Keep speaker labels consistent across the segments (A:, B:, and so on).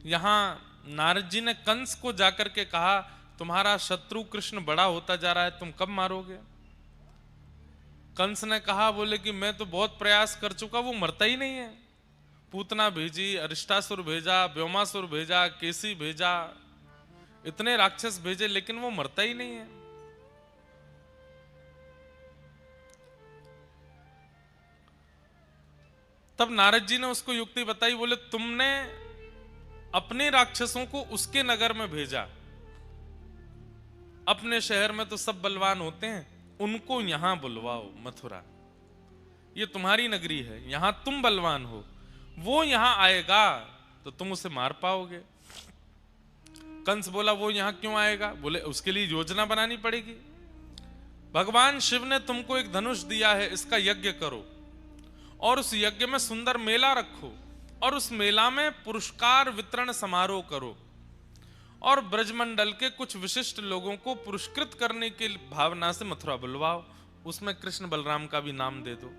A: यहां नारद जी ने कंस को जाकर के कहा, तुम्हारा शत्रु कृष्ण बड़ा होता जा रहा है, तुम कब मारोगे? कंस ने कहा, बोले कि मैं तो बहुत प्रयास कर चुका, वो मरता ही नहीं है। पूतना भेजी, अरिष्टासुर भेजा, व्योमासुर भेजा, केसी भेजा, इतने राक्षस भेजे, लेकिन वो मरता ही नहीं है। तब नारद जी ने उसको युक्ति बताई, बोले तुमने अपने राक्षसों को उसके नगर में भेजा, अपने शहर में तो सब बलवान होते हैं, उनको यहां बुलवाओ मथुरा, ये तुम्हारी नगरी है, यहां तुम बलवान हो, वो यहां आएगा तो तुम उसे मार पाओगे। कंस बोला, वो यहां क्यों आएगा? बोले उसके लिए योजना बनानी पड़ेगी। भगवान शिव ने तुमको एक धनुष दिया है, इसका यज्ञ करो और उस यज्ञ में सुंदर मेला रखो और उस मेला में पुरस्कार वितरण समारोह करो और ब्रजमंडल के कुछ विशिष्ट लोगों को पुरस्कृत करने की भावना से मथुरा बुलवाओ, उसमें कृष्ण बलराम का भी नाम दे दो।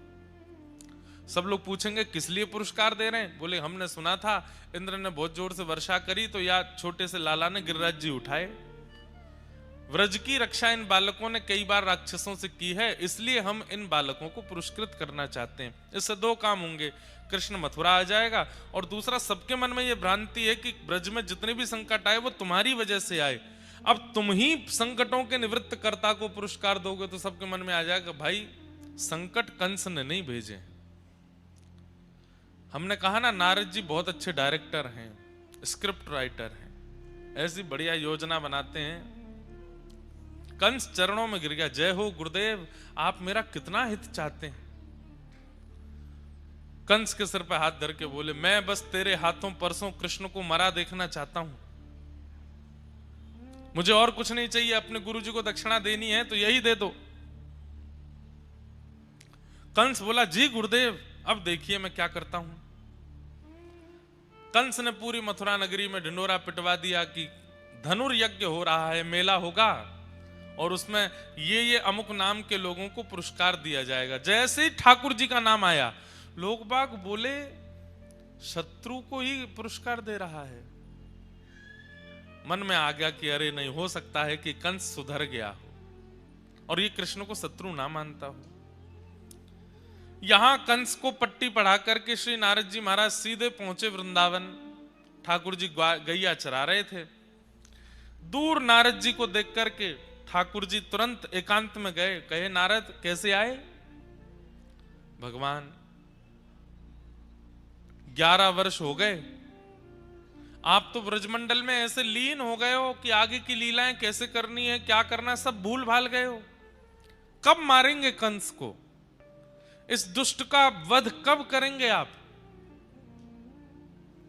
A: सब लोग पूछेंगे किस लिए पुरस्कार दे रहे हैं? बोले हमने सुना था इंद्र ने बहुत जोर से वर्षा करी तो या छोटे से लाला ने गिरिराज जी उठाए। व्रज की रक्षा इन बालकों ने कई बार राक्षसों से की है, इसलिए हम इन बालकों को पुरस्कृत करना चाहते हैं। इससे दो काम होंगे, कृष्ण मथुरा आ जाएगा और दूसरा सबके मन में यह भ्रांति है कि ब्रज में जितने भी संकट आए वो तुम्हारी वजह से आए, अब तुम ही संकटों के निवृत्त कर्ता को पुरस्कार दोगे तो सबके मन में आ जाएगा भाई संकट कंस ने नहीं भेजे। हमने कहा ना नारद जी बहुत अच्छे डायरेक्टर हैं, स्क्रिप्ट राइटर हैं, ऐसी बढ़िया योजना बनाते हैं। कंस चरणों में गिर गया, जय हो गुरुदेव, आप मेरा कितना हित चाहते हैं। कंस के सिर पर हाथ धर के बोले, मैं बस तेरे हाथों परसों कृष्ण को मरा देखना चाहता हूं, मुझे और कुछ नहीं चाहिए, अपने गुरुजी को दक्षिणा देनी है तो यही दे दो। कंस बोला, जी गुरुदेव अब देखिए मैं क्या करता हूं। कंस ने पूरी मथुरा नगरी में ढिंडोरा पिटवा दिया कि धनुर्यज्ञ हो रहा है, मेला होगा और उसमें ये अमुक नाम के लोगों को पुरस्कार दिया जाएगा। जैसे ही ठाकुर जी का नाम आया लोग बाग बोले शत्रु को ही पुरस्कार दे रहा है। मन में आ गया कि अरे नहीं हो सकता है कि कंस सुधर गया हो और ये कृष्ण को शत्रु ना मानता हो। यहां कंस को पट्टी पढ़ा करके श्री नारद जी महाराज सीधे पहुंचे वृंदावन। ठाकुर जी गैया चरा रहे थे। दूर नारद जी को देख करके ठाकुर जी तुरंत एकांत में गए, कहे नारद कैसे आए? भगवान 11 वर्ष हो गए, आप तो ब्रजमंडल में ऐसे लीन हो गए हो कि आगे की लीलाएं कैसे करनी है, क्या करना है, सब भूल भाल गए हो। कब मारेंगे कंस को? इस दुष्ट का वध कब करेंगे आप?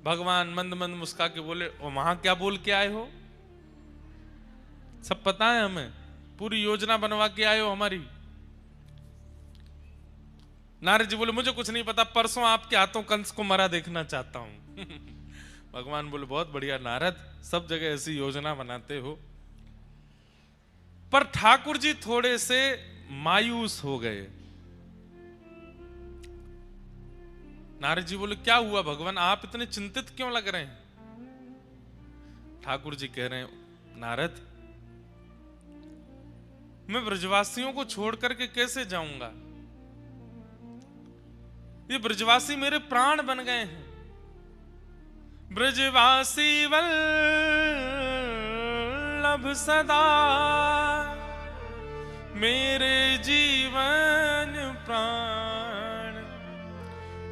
A: भगवान मंद मंद मुस्का के बोले, वहां क्या बोल के आए हो? सब पता है हमें, पूरी योजना बनवा के आए हो हमारी। नारद जी बोले, मुझे कुछ नहीं पता, परसों आपके हाथों कंस को मरा देखना चाहता हूं। भगवान बोले, बहुत बढ़िया नारद, सब जगह ऐसी योजना बनाते हो। पर ठाकुर जी थोड़े से मायूस हो गए। नारद जी बोले, क्या हुआ भगवान, आप इतने चिंतित क्यों लग रहे हैं? ठाकुर जी कह रहे हैं, नारद मैं ब्रजवासियों को छोड़ करके कैसे जाऊंगा? ये ब्रजवासी मेरे प्राण बन गए हैं। ब्रजवासी वल्लभ सदा मेरे जीवन प्राण,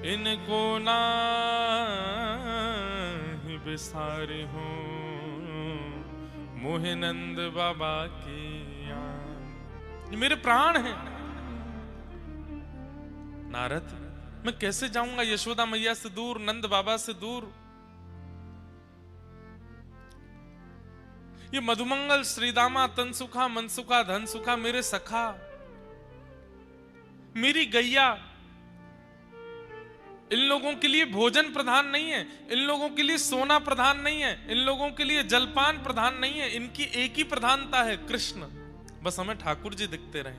A: इनको नाही बिसारे हो मोहे नंद बाबा की याद। ये मेरे प्राण हैं। नारद मैं कैसे जाऊंगा यशोदा मैया से दूर, नंद बाबा से दूर? ये मधुमंगल श्रीदामा तनसुखा मनसुखा धनसुखा मेरे सखा, मेरी गैया, इन लोगों के लिए भोजन प्रधान नहीं है, इन लोगों के लिए सोना प्रधान नहीं है, इन लोगों के लिए जलपान प्रधान नहीं है, इनकी एक ही प्रधानता है कृष्ण। बस हमें ठाकुर जी दिखते रहे।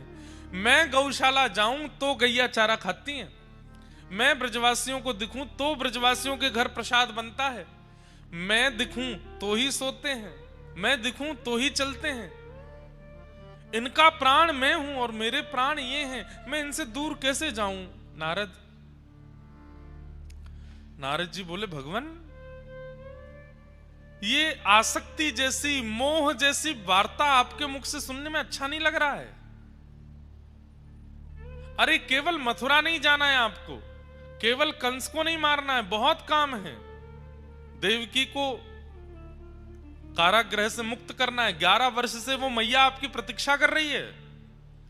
A: मैं गौशाला जाऊं तो गैया चारा खाती हैं, मैं ब्रजवासियों को दिखूं तो ब्रजवासियों के घर प्रसाद बनता है, मैं दिखूं तो ही सोते हैं, मैं दिखूं तो ही चलते हैं। इनका प्राण मैं हूं और मेरे प्राण ये हैं, मैं इनसे दूर कैसे जाऊं? नारद जी बोले, भगवान ये आसक्ति जैसी, मोह जैसी वार्ता आपके मुख से सुनने में अच्छा नहीं लग रहा है। अरे केवल मथुरा नहीं जाना है आपको, केवल कंस को नहीं मारना है, बहुत काम है। देवकी को कारागृह से मुक्त करना है। 11 वर्ष से वो मैया आपकी प्रतीक्षा कर रही है,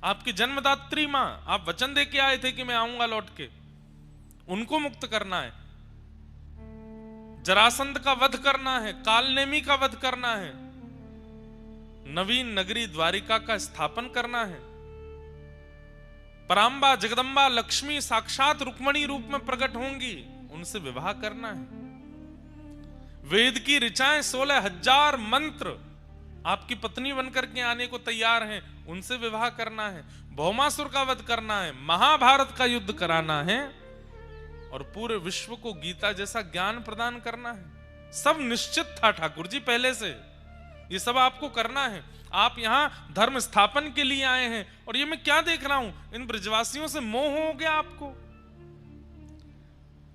A: आपकी जन्मदात्री मां। आप वचन दे के आए थे कि मैं आऊंगा लौट के, उनको मुक्त करना है। जरासंध का वध करना है, कालनेमी का वध करना है, नवीन नगरी द्वारिका का स्थापन करना है। परांबा जगदंबा लक्ष्मी साक्षात रुक्मणी रूप में प्रकट होंगी, उनसे विवाह करना है। वेद की ऋचाएं 16,000 मंत्र आपकी पत्नी बनकर के आने को तैयार हैं, उनसे विवाह करना है। भौमासुर का वध करना है, महाभारत का युद्ध कराना है और पूरे विश्व को गीता जैसा ज्ञान प्रदान करना है। सब निश्चित था ठाकुर जी पहले से, ये सब आपको करना है। आप यहां धर्म स्थापन के लिए आए हैं और ये मैं क्या देख रहा हूं, इन ब्रजवासियों से मोह हो गया आपको।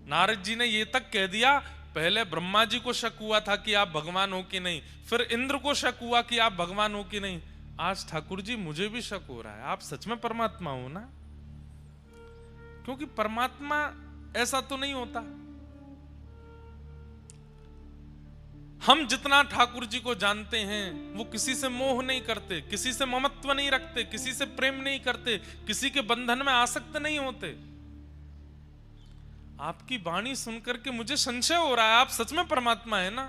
A: नारद जी ने ये तक कह दिया, पहले ब्रह्मा जी को शक हुआ था कि आप भगवान हो कि नहीं, फिर इंद्र को शक हुआ कि आप भगवान हो कि नहीं, आज ठाकुर जी मुझे भी शक हो रहा है, आप सच में परमात्मा हो ना? क्योंकि परमात्मा ऐसा तो नहीं होता। हम जितना ठाकुर जी को जानते हैं वो किसी से मोह नहीं करते, किसी से ममत्व नहीं रखते, किसी से प्रेम नहीं करते, किसी के बंधन में आसक्त नहीं होते। आपकी वाणी सुनकर के मुझे संशय हो रहा है, आप सच में परमात्मा है ना?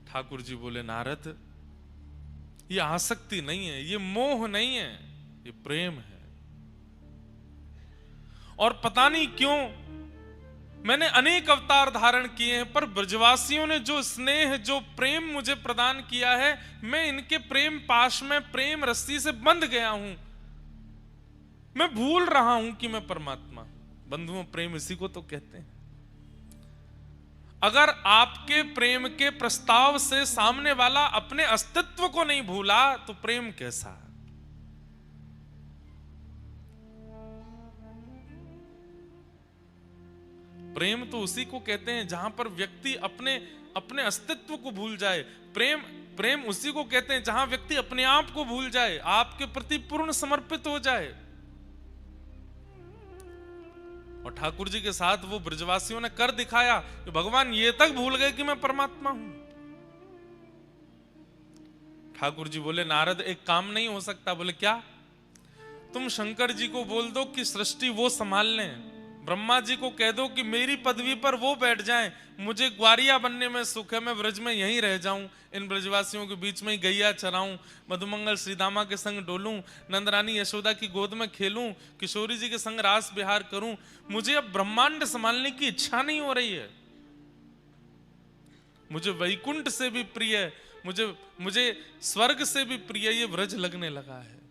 A: ठाकुर जी बोले, नारद ये आसक्ति नहीं है, ये मोह नहीं है, ये प्रेम है। और पता नहीं क्यों मैंने अनेक अवतार धारण किए हैं, पर ब्रजवासियों ने जो स्नेह, जो प्रेम मुझे प्रदान किया है, मैं इनके प्रेम पाश में, प्रेम रस्सी से बंध गया हूं। मैं भूल रहा हूं कि मैं परमात्मा। बंधुओं, प्रेम इसी को तो कहते हैं। अगर आपके प्रेम के प्रस्ताव से सामने वाला अपने अस्तित्व को नहीं भूला तो प्रेम कैसा? प्रेम तो उसी को कहते हैं जहां पर व्यक्ति अपने अस्तित्व को भूल जाए। प्रेम उसी को कहते हैं जहां व्यक्ति अपने आप को भूल जाए, आपके प्रति पूर्ण समर्पित हो जाए। और ठाकुर जी के साथ वो ब्रजवासियों ने कर दिखाया कि भगवान ये तक भूल गए कि मैं परमात्मा हूं। ठाकुर जी बोले, नारद एक काम नहीं हो सकता। बोले, क्या? तुम शंकर जी को बोल दो कि सृष्टि वो संभाल लें, ब्रह्मा जी को कह दो कि मेरी पदवी पर वो बैठ जाएं, मुझे ग्वारिया बनने में सुख है, मैं ब्रज में यहीं रह जाऊं, इन ब्रजवासियों के बीच में ही गैया चराऊं, मधुमंगल श्रीदामा के संग डोलूं, नंदरानी यशोदा की गोद में खेलूं, किशोरी जी के संग रास विहार करूं। मुझे अब ब्रह्मांड संभालने की इच्छा नहीं हो रही है। मुझे वैकुंठ से भी प्रिय, मुझे स्वर्ग से भी प्रिय ये ब्रज लगने लगा है।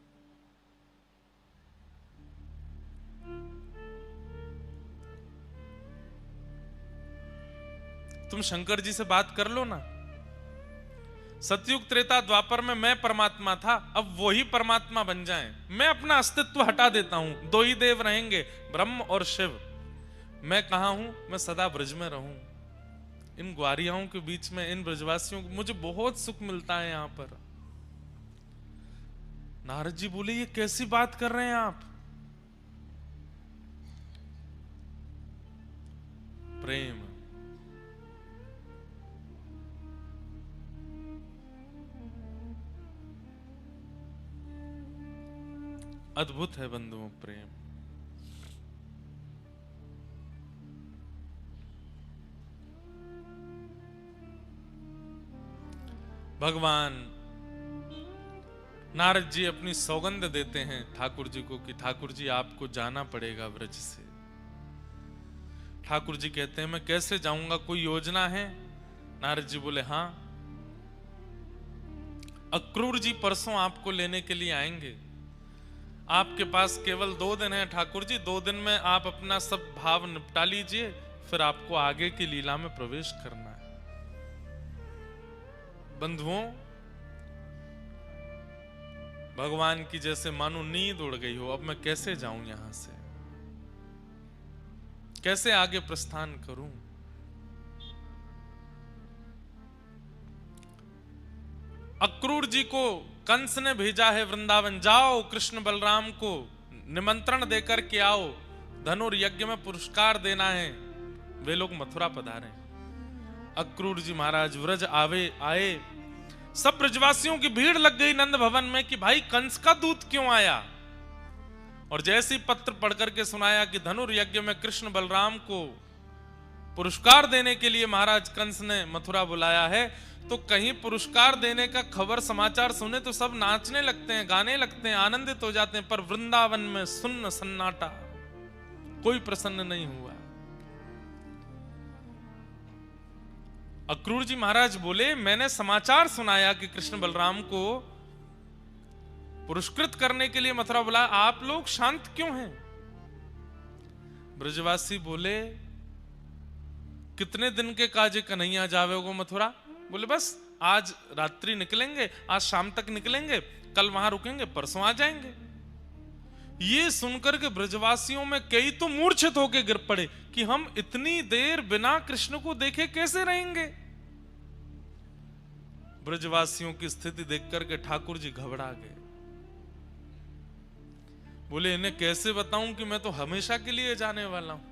A: तुम शंकर जी से बात कर लो ना। सतयुग त्रेता द्वापर में मैं परमात्मा था, अब वो ही परमात्मा बन जाएं। मैं अपना अस्तित्व हटा देता हूं, दो ही देव रहेंगे, ब्रह्म और शिव। मैं कहां हूं? मैं सदा ब्रज में रहूं, इन ग्वारियाओं के बीच में, इन ब्रजवासियों को मुझे बहुत सुख मिलता है यहां पर। नारद जी बोले, ये कैसी बात कर रहे हैं आप? प्रेम अद्भुत है बंधुओं, प्रेम। भगवान नारद जी अपनी सौगंध देते हैं ठाकुर जी को कि ठाकुर जी आपको जाना पड़ेगा ब्रज से। ठाकुर जी कहते हैं, मैं कैसे जाऊंगा, कोई योजना है? नारद जी बोले, हां, अक्रूर जी परसों आपको लेने के लिए आएंगे। आपके पास केवल 2 दिन है ठाकुर जी, 2 दिन में आप अपना सब भाव निपटा लीजिए, फिर आपको आगे की लीला में प्रवेश करना है। बंधुओं, भगवान की जैसे मानो नींद उड़ गई हो, अब मैं कैसे जाऊं यहां से, कैसे आगे प्रस्थान करूं। अक्रूर जी को कंस ने भेजा है वृंदावन, जाओ कृष्ण बलराम को निमंत्रण देकर के आओ, धनुर्यज्ञ में पुरस्कार देना है। वे लोग मथुरा पधारे। अक्रूर जी महाराज व्रज आए, सब ब्रजवासियों की भीड़ लग गई नंद भवन में कि भाई कंस का दूत क्यों आया। और जैसे ही पत्र पढ़कर के सुनाया कि धनुर्यज्ञ में कृष्ण बलराम को पुरस्कार देने के लिए महाराज कंस ने मथुरा बुलाया है, तो कहीं पुरस्कार देने का खबर समाचार सुने तो सब नाचने लगते हैं, गाने लगते हैं, आनंदित हो जाते हैं। पर वृंदावन में सुन्न सन्नाटा, कोई प्रसन्न नहीं हुआ। अक्रूर जी महाराज बोले, मैंने समाचार सुनाया कि कृष्ण बलराम को पुरस्कृत करने के लिए मथुरा बुलाया, आप लोग शांत क्यों हैं। ब्रजवासी बोले, कितने दिन के काजे कन्हैया जावेगो मथुरा। बोले बस आज रात्रि निकलेंगे, आज शाम तक निकलेंगे, कल वहां रुकेंगे, परसों आ जाएंगे। ये सुनकर के ब्रजवासियों में कई तो मूर्छित होकर गिर पड़े कि हम इतनी देर बिना कृष्ण को देखे कैसे रहेंगे। ब्रजवासियों की स्थिति देखकर के ठाकुर जी घबरा गए। बोले, इन्हें कैसे बताऊं कि मैं तो हमेशा के लिए जाने वाला हूं,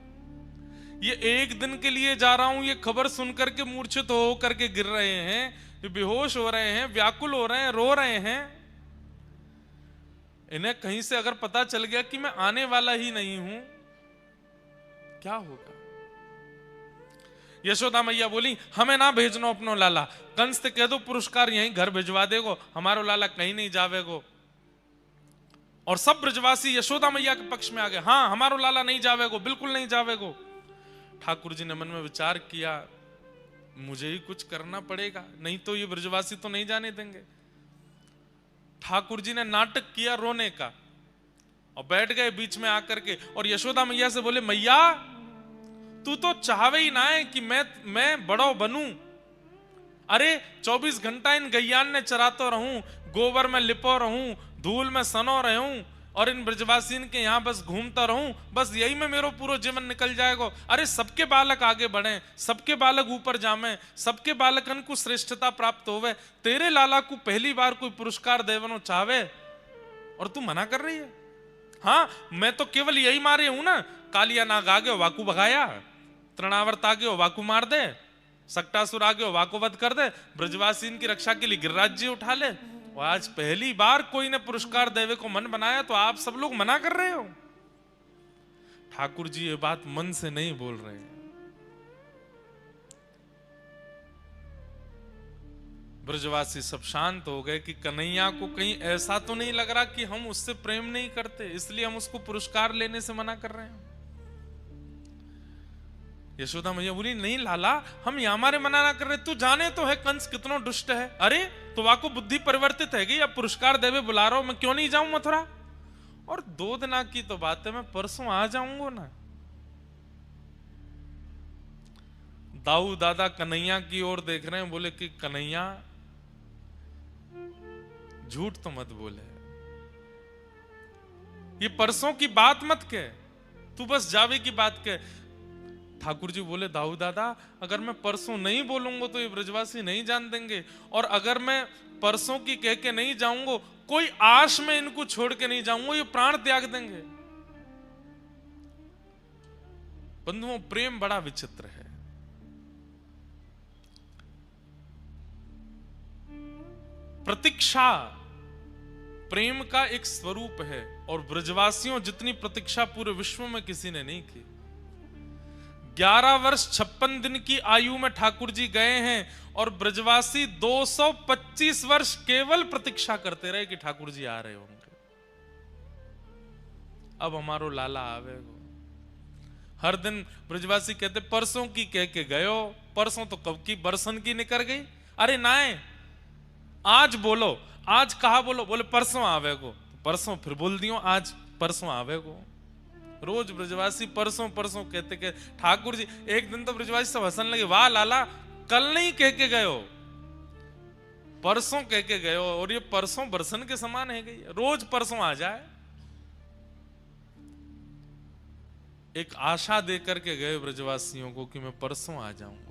A: ये एक दिन के लिए जा रहा हूं। ये खबर सुनकर के मूर्छित हो करके गिर रहे हैं, ये बेहोश हो रहे हैं, व्याकुल हो रहे हैं, रो रहे हैं। इन्हें कहीं से अगर पता चल गया कि मैं आने वाला ही नहीं हूं, क्या होगा। यशोदा मैया बोली, हमें ना भेजनो अपनो लाला, कंस से कह दो पुरस्कार यहीं घर भिजवा देगो, हमारो लाला कहीं नहीं जावेगो। और सब ब्रजवासी यशोदा मैया के पक्ष में आ गए, हाँ हमारो लाला नहीं जावेगो, बिल्कुल नहीं जावेगो। ठाकुर जी ने मन में विचार किया, मुझे ही कुछ करना पड़ेगा, नहीं तो ये ब्रजवासी तो नहीं जाने देंगे। ठाकुर जी ने नाटक किया रोने का और बैठ गए बीच में आकर के और यशोदा मैया से बोले, मैया तू तो चाहवे ही ना है कि मैं बड़ो बनूं। अरे 24 घंटा इन गैयान ने चरातो रहूं, गोबर में लिपो रहूं, धूल में सनो रहूं और इन ब्रजवासीन के यहां बस घूमता रहूं, बस यही में मेरो पूरा जीवन निकल जाएगा। अरे सबके बालक आगे बढ़े, सबके बालक ऊपर जामे, सबके बालकन को श्रेष्ठता प्राप्त होवे, तेरे लाला को पहली बार कोई पुरस्कार देवनो चाहे और तू मना कर रही है। हाँ मैं तो केवल यही मारे हूं ना, कालिया नाग आ गयो वाकू भगाया, तृणावर्त आ गयो वाकू मार दे, सक्टासुर आ गयो वाकू वध कर दे, ब्रजवासीन की रक्षा के लिए गिरिराज जी उठा ले। और आज पहली बार कोई ने पुरस्कार देवे को मन बनाया तो आप सब लोग मना कर रहे हो। ठाकुर जी ये बात मन से नहीं बोल रहे हैं। ब्रजवासी सब शांत हो गए कि कन्हैया को कहीं ऐसा तो नहीं लग रहा कि हम उससे प्रेम नहीं करते, इसलिए हम उसको पुरस्कार लेने से मना कर रहे हैं। यशोदा मैया बोली, नहीं लाला हम यहाँ हमारे मना ना कर रहे, तू जाने तो है कंस कितना दुष्ट है। अरे तो वाको बुद्धि परिवर्तित है, अब पुरस्कार देवे बुला रहा हूं, मैं क्यों नहीं जाऊं मथुरा। और 2 दिन की तो बात है, मैं परसों आ जाऊंगा ना। दाऊ दादा कन्हैया की ओर देख रहे हैं, बोले कि कन्हैया झूठ तो मत बोले, ये परसों की बात मत कह, तू बस जावे की बात कह। ठाकुर जी बोले, दाऊ दादा अगर मैं परसों नहीं बोलूंगा तो ये ब्रजवासी नहीं जान देंगे, और अगर मैं परसों की कह के नहीं जाऊंगा, कोई आश में इनको छोड़ के नहीं जाऊंगा, ये प्राण त्याग देंगे। बंधुओं प्रेम बड़ा विचित्र है। प्रतीक्षा प्रेम का एक स्वरूप है, और ब्रजवासियों जितनी प्रतीक्षा पूरे विश्व में किसी ने नहीं की। 11 वर्ष 56 दिन की आयु में ठाकुर जी गए हैं और ब्रजवासी 225 वर्ष केवल प्रतीक्षा करते रहे कि ठाकुर जी आ रहे होंगे, अब हमारो लाला आवेगो। हर दिन ब्रजवासी कहते परसों की कह के गयो, परसों तो कब की बरसन की निकल गई। अरे नाए आज बोलो, आज कहा बोलो, बोले परसों आवेगो, परसों फिर बोल दियो आज परसों आवेगो। रोज ब्रजवासी परसों परसों कहते के ठाकुर जी, एक दिन तो ब्रजवासी सब हंसने लगे, वाह लाला कल नहीं कह के गए हो, परसों कह के गए हो, और ये परसों बरसन के समान है गई, रोज परसों आ जाए। एक आशा दे करके गए ब्रजवासियों को कि मैं परसों आ जाऊंगा।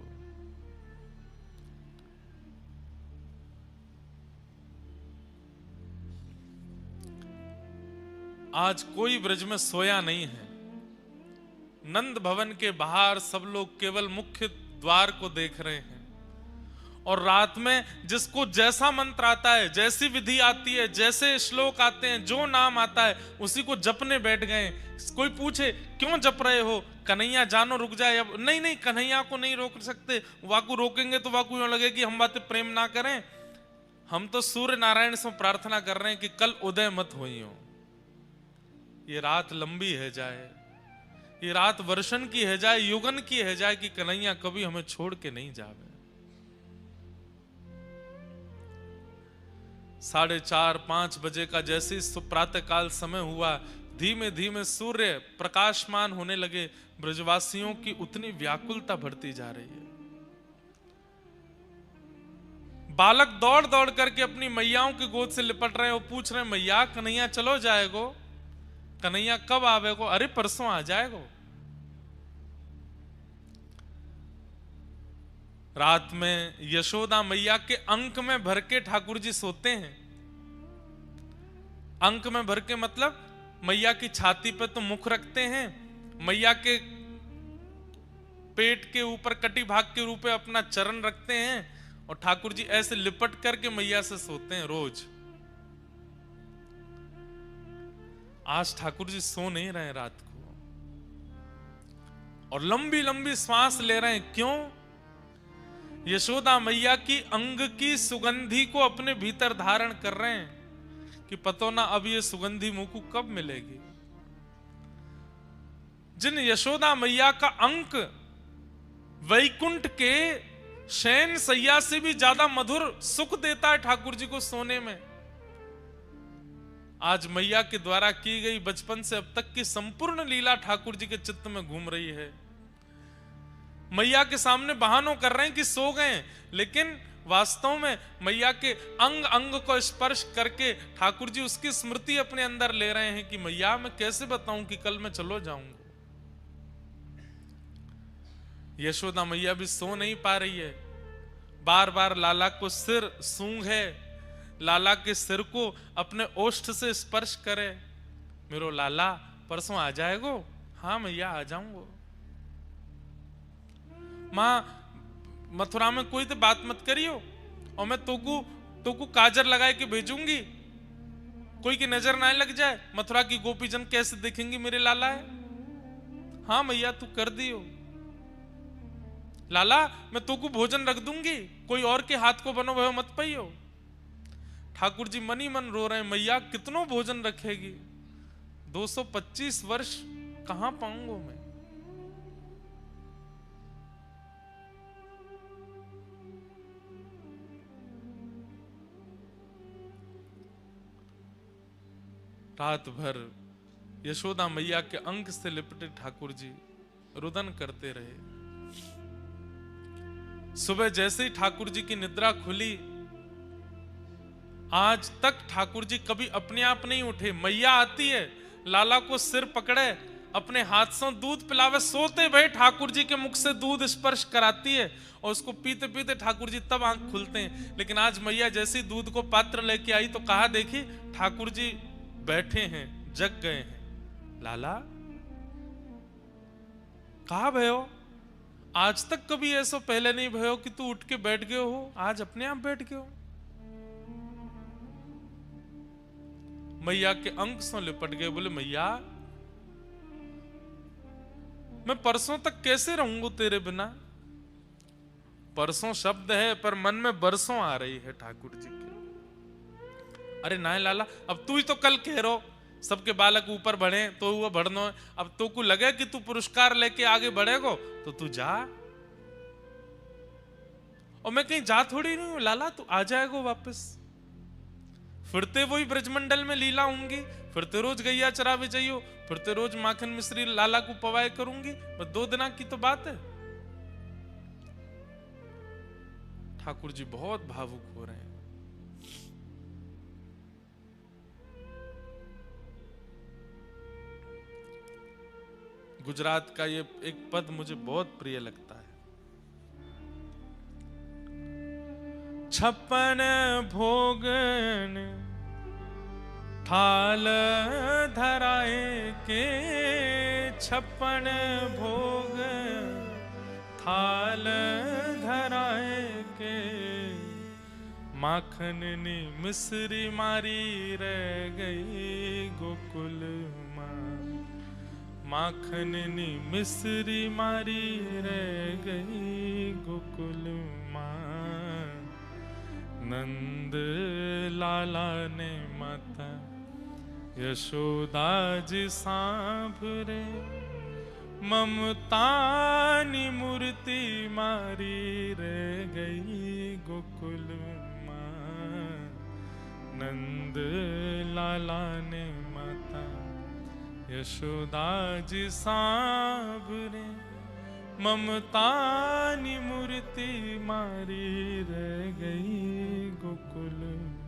A: आज कोई ब्रज में सोया नहीं है। नंद भवन के बाहर सब लोग केवल मुख्य द्वार को देख रहे हैं, और रात में जिसको जैसा मंत्र आता है, जैसी विधि आती है, जैसे श्लोक आते हैं, जो नाम आता है उसी को जपने बैठ गए। कोई पूछे क्यों जप रहे हो, कन्हैया जानो रुक जाए, अब नहीं नहीं कन्हैया को नहीं रोक सकते, वाकु रोकेंगे तो वाकु यूं लगे कि हम बातें प्रेम ना करें। हम तो सूर्य नारायण से प्रार्थना कर रहे हैं कि कल उदय मत होई हो, ये रात लंबी है जाए, ये रात वर्षन की है जाए, युगन की है जाए, कि कन्हैया कभी हमें छोड़ के नहीं जावे। 4:30-5 बजे का जैसे ही प्रातः काल समय हुआ, धीमे धीमे सूर्य प्रकाशमान होने लगे। ब्रजवासियों की उतनी व्याकुलता बढ़ती जा रही है। बालक दौड़ दौड़ करके अपनी मैयाओं की गोद से लिपट रहे हैं, वो पूछ रहे हैं मैया कन्हैया चलो जाएगो, कन्हैया कब आवेगो, अरे परसों आ जाएगो। रात में यशोदा मैया के अंक में भर के ठाकुर जी सोते हैं। अंक में भर के मतलब मैया की छाती पे तो मुख रखते हैं, मैया के पेट के ऊपर कटी भाग के रूप में अपना चरण रखते हैं, और ठाकुर जी ऐसे लिपट करके मैया से सोते हैं रोज। आज ठाकुर जी सो नहीं रहे रात को, और लंबी लंबी श्वास ले रहे हैं। क्यों? यशोदा मैया की अंग की सुगंधी को अपने भीतर धारण कर रहे हैं कि पतो ना अब ये सुगंधी मुंह को कब मिलेगी। जिन यशोदा मैया का अंक वैकुंठ के शयन सैया से भी ज्यादा मधुर सुख देता है ठाकुर जी को सोने में, आज मैया के द्वारा की गई बचपन से अब तक की संपूर्ण लीला ठाकुर जी के चित्त में घूम रही है। मैया के सामने बहानों कर रहे हैं कि सो गए, लेकिन वास्तव में मैया के अंग अंग को स्पर्श करके ठाकुर जी उसकी स्मृति अपने अंदर ले रहे हैं कि मैया मैं कैसे बताऊं कि कल मैं चलो जाऊंगा। यशोदा मैया भी सो नहीं पा रही है, बार बार लाला को सिर सूंघे, लाला के सिर को अपने ओष्ठ से स्पर्श करे। मेरो लाला परसों आ जाएगो? हाँ मैया आ जाऊंगो। मां मथुरा में कोई तो बात मत करियो, और मैं तोकू काजर लगाए के भेजूंगी, कोई की नजर ना लग जाए, मथुरा की गोपीजन कैसे देखेंगे मेरे लाला है। हाँ मैया तू कर दियो। लाला मैं तोकू भोजन रख दूंगी, कोई और के हाथ को बनो भयो मत पाइयो। ठाकुर जी मन ही मन रो रहे हैं, मैया कितनों भोजन रखेगी, 225 वर्ष कहां पाऊंगा मैं। रात भर यशोदा मैया के अंक से लिपटे ठाकुर जी रुदन करते रहे। सुबह जैसे ही ठाकुर जी की निद्रा खुली, आज तक ठाकुर जी कभी अपने आप नहीं उठे। मैया आती है, लाला को सिर पकड़े, अपने हाथ से दूध पिलावे, सोते भय ठाकुर जी के मुख से दूध स्पर्श कराती है, और उसको पीते पीते ठाकुर जी तब आंख खुलते हैं। लेकिन आज मैया जैसे दूध को पात्र लेके आई तो कहा देखी ठाकुर जी बैठे हैं, जग गए हैं। लाला कहा भयो? आज तक कभी ऐसा पहले नहीं भयो कि तू उठ के बैठ गए हो, आज अपने आप बैठ गए हो। मैया के अंक से लिपट गए, बोले मैया मैं परसों तक कैसे रहूंगा तेरे बिना। परसों शब्द है पर मन में बरसों आ रही है ठाकुर जी के। अरे ना लाला अब तू ही तो कल कह रो सबके बालक ऊपर बढ़े तो वो बढ़नो है, अब तो को लगे कि तू पुरस्कार लेके आगे बढ़ेगो तो तू जा, और मैं कहीं जा थोड़ी नहीं हूं लाला, तू आ जाएगो वापस। फिरते वही ब्रजमंडल में लीला होंगी, फिरते रोज गैया चरावे जाइयो, फिरते रोज माखन मिश्री लाला को पवाए करूंगी, बस 2 दिन की तो बात है। ठाकुर जी बहुत भावुक हो रहे हैं। गुजरात का ये एक पद मुझे बहुत प्रिय लगता है। 56 भोगन थाल धराए के, 56 भोग थाल धराए के, माखन नी मिश्री मारी रह गई गोकुल माँ, माखन नी मिश्री मारी रह गई गोकुल माँ। नंद लाला ने माता यशोदा जी सांभरे, ममता नी मूर्ति मारी रह गई गोकुल माँ। नंद लाला ने माता यशोदा जी सांभरे, ममता नी मूर्ति मारी रह गई गोकुल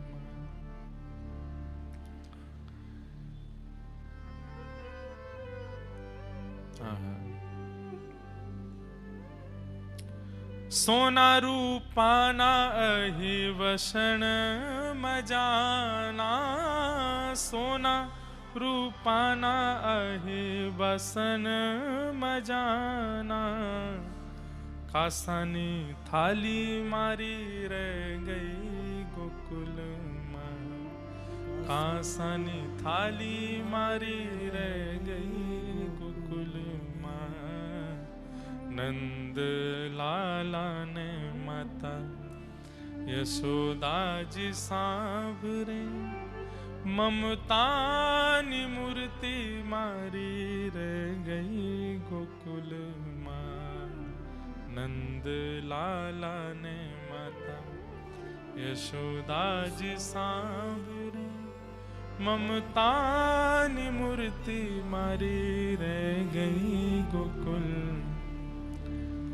A: माँ। सोना रूपाना अहि वसन मजाना, सोना रूपाना अहि वसन मजाना, कासानी थाली मारी रह गई गोकुल माँ, कासानी थाली मारी रह गई गोकुल माँ। नंद लाला ने माता यशोदा जी सांभरे, ममता नी मूर्ति मारी रह गई गोकुल माँ। नंद लाला ने माता यशोदा जी सांभरे, ममता नी मूर्ति मारी रह गई गोकुल।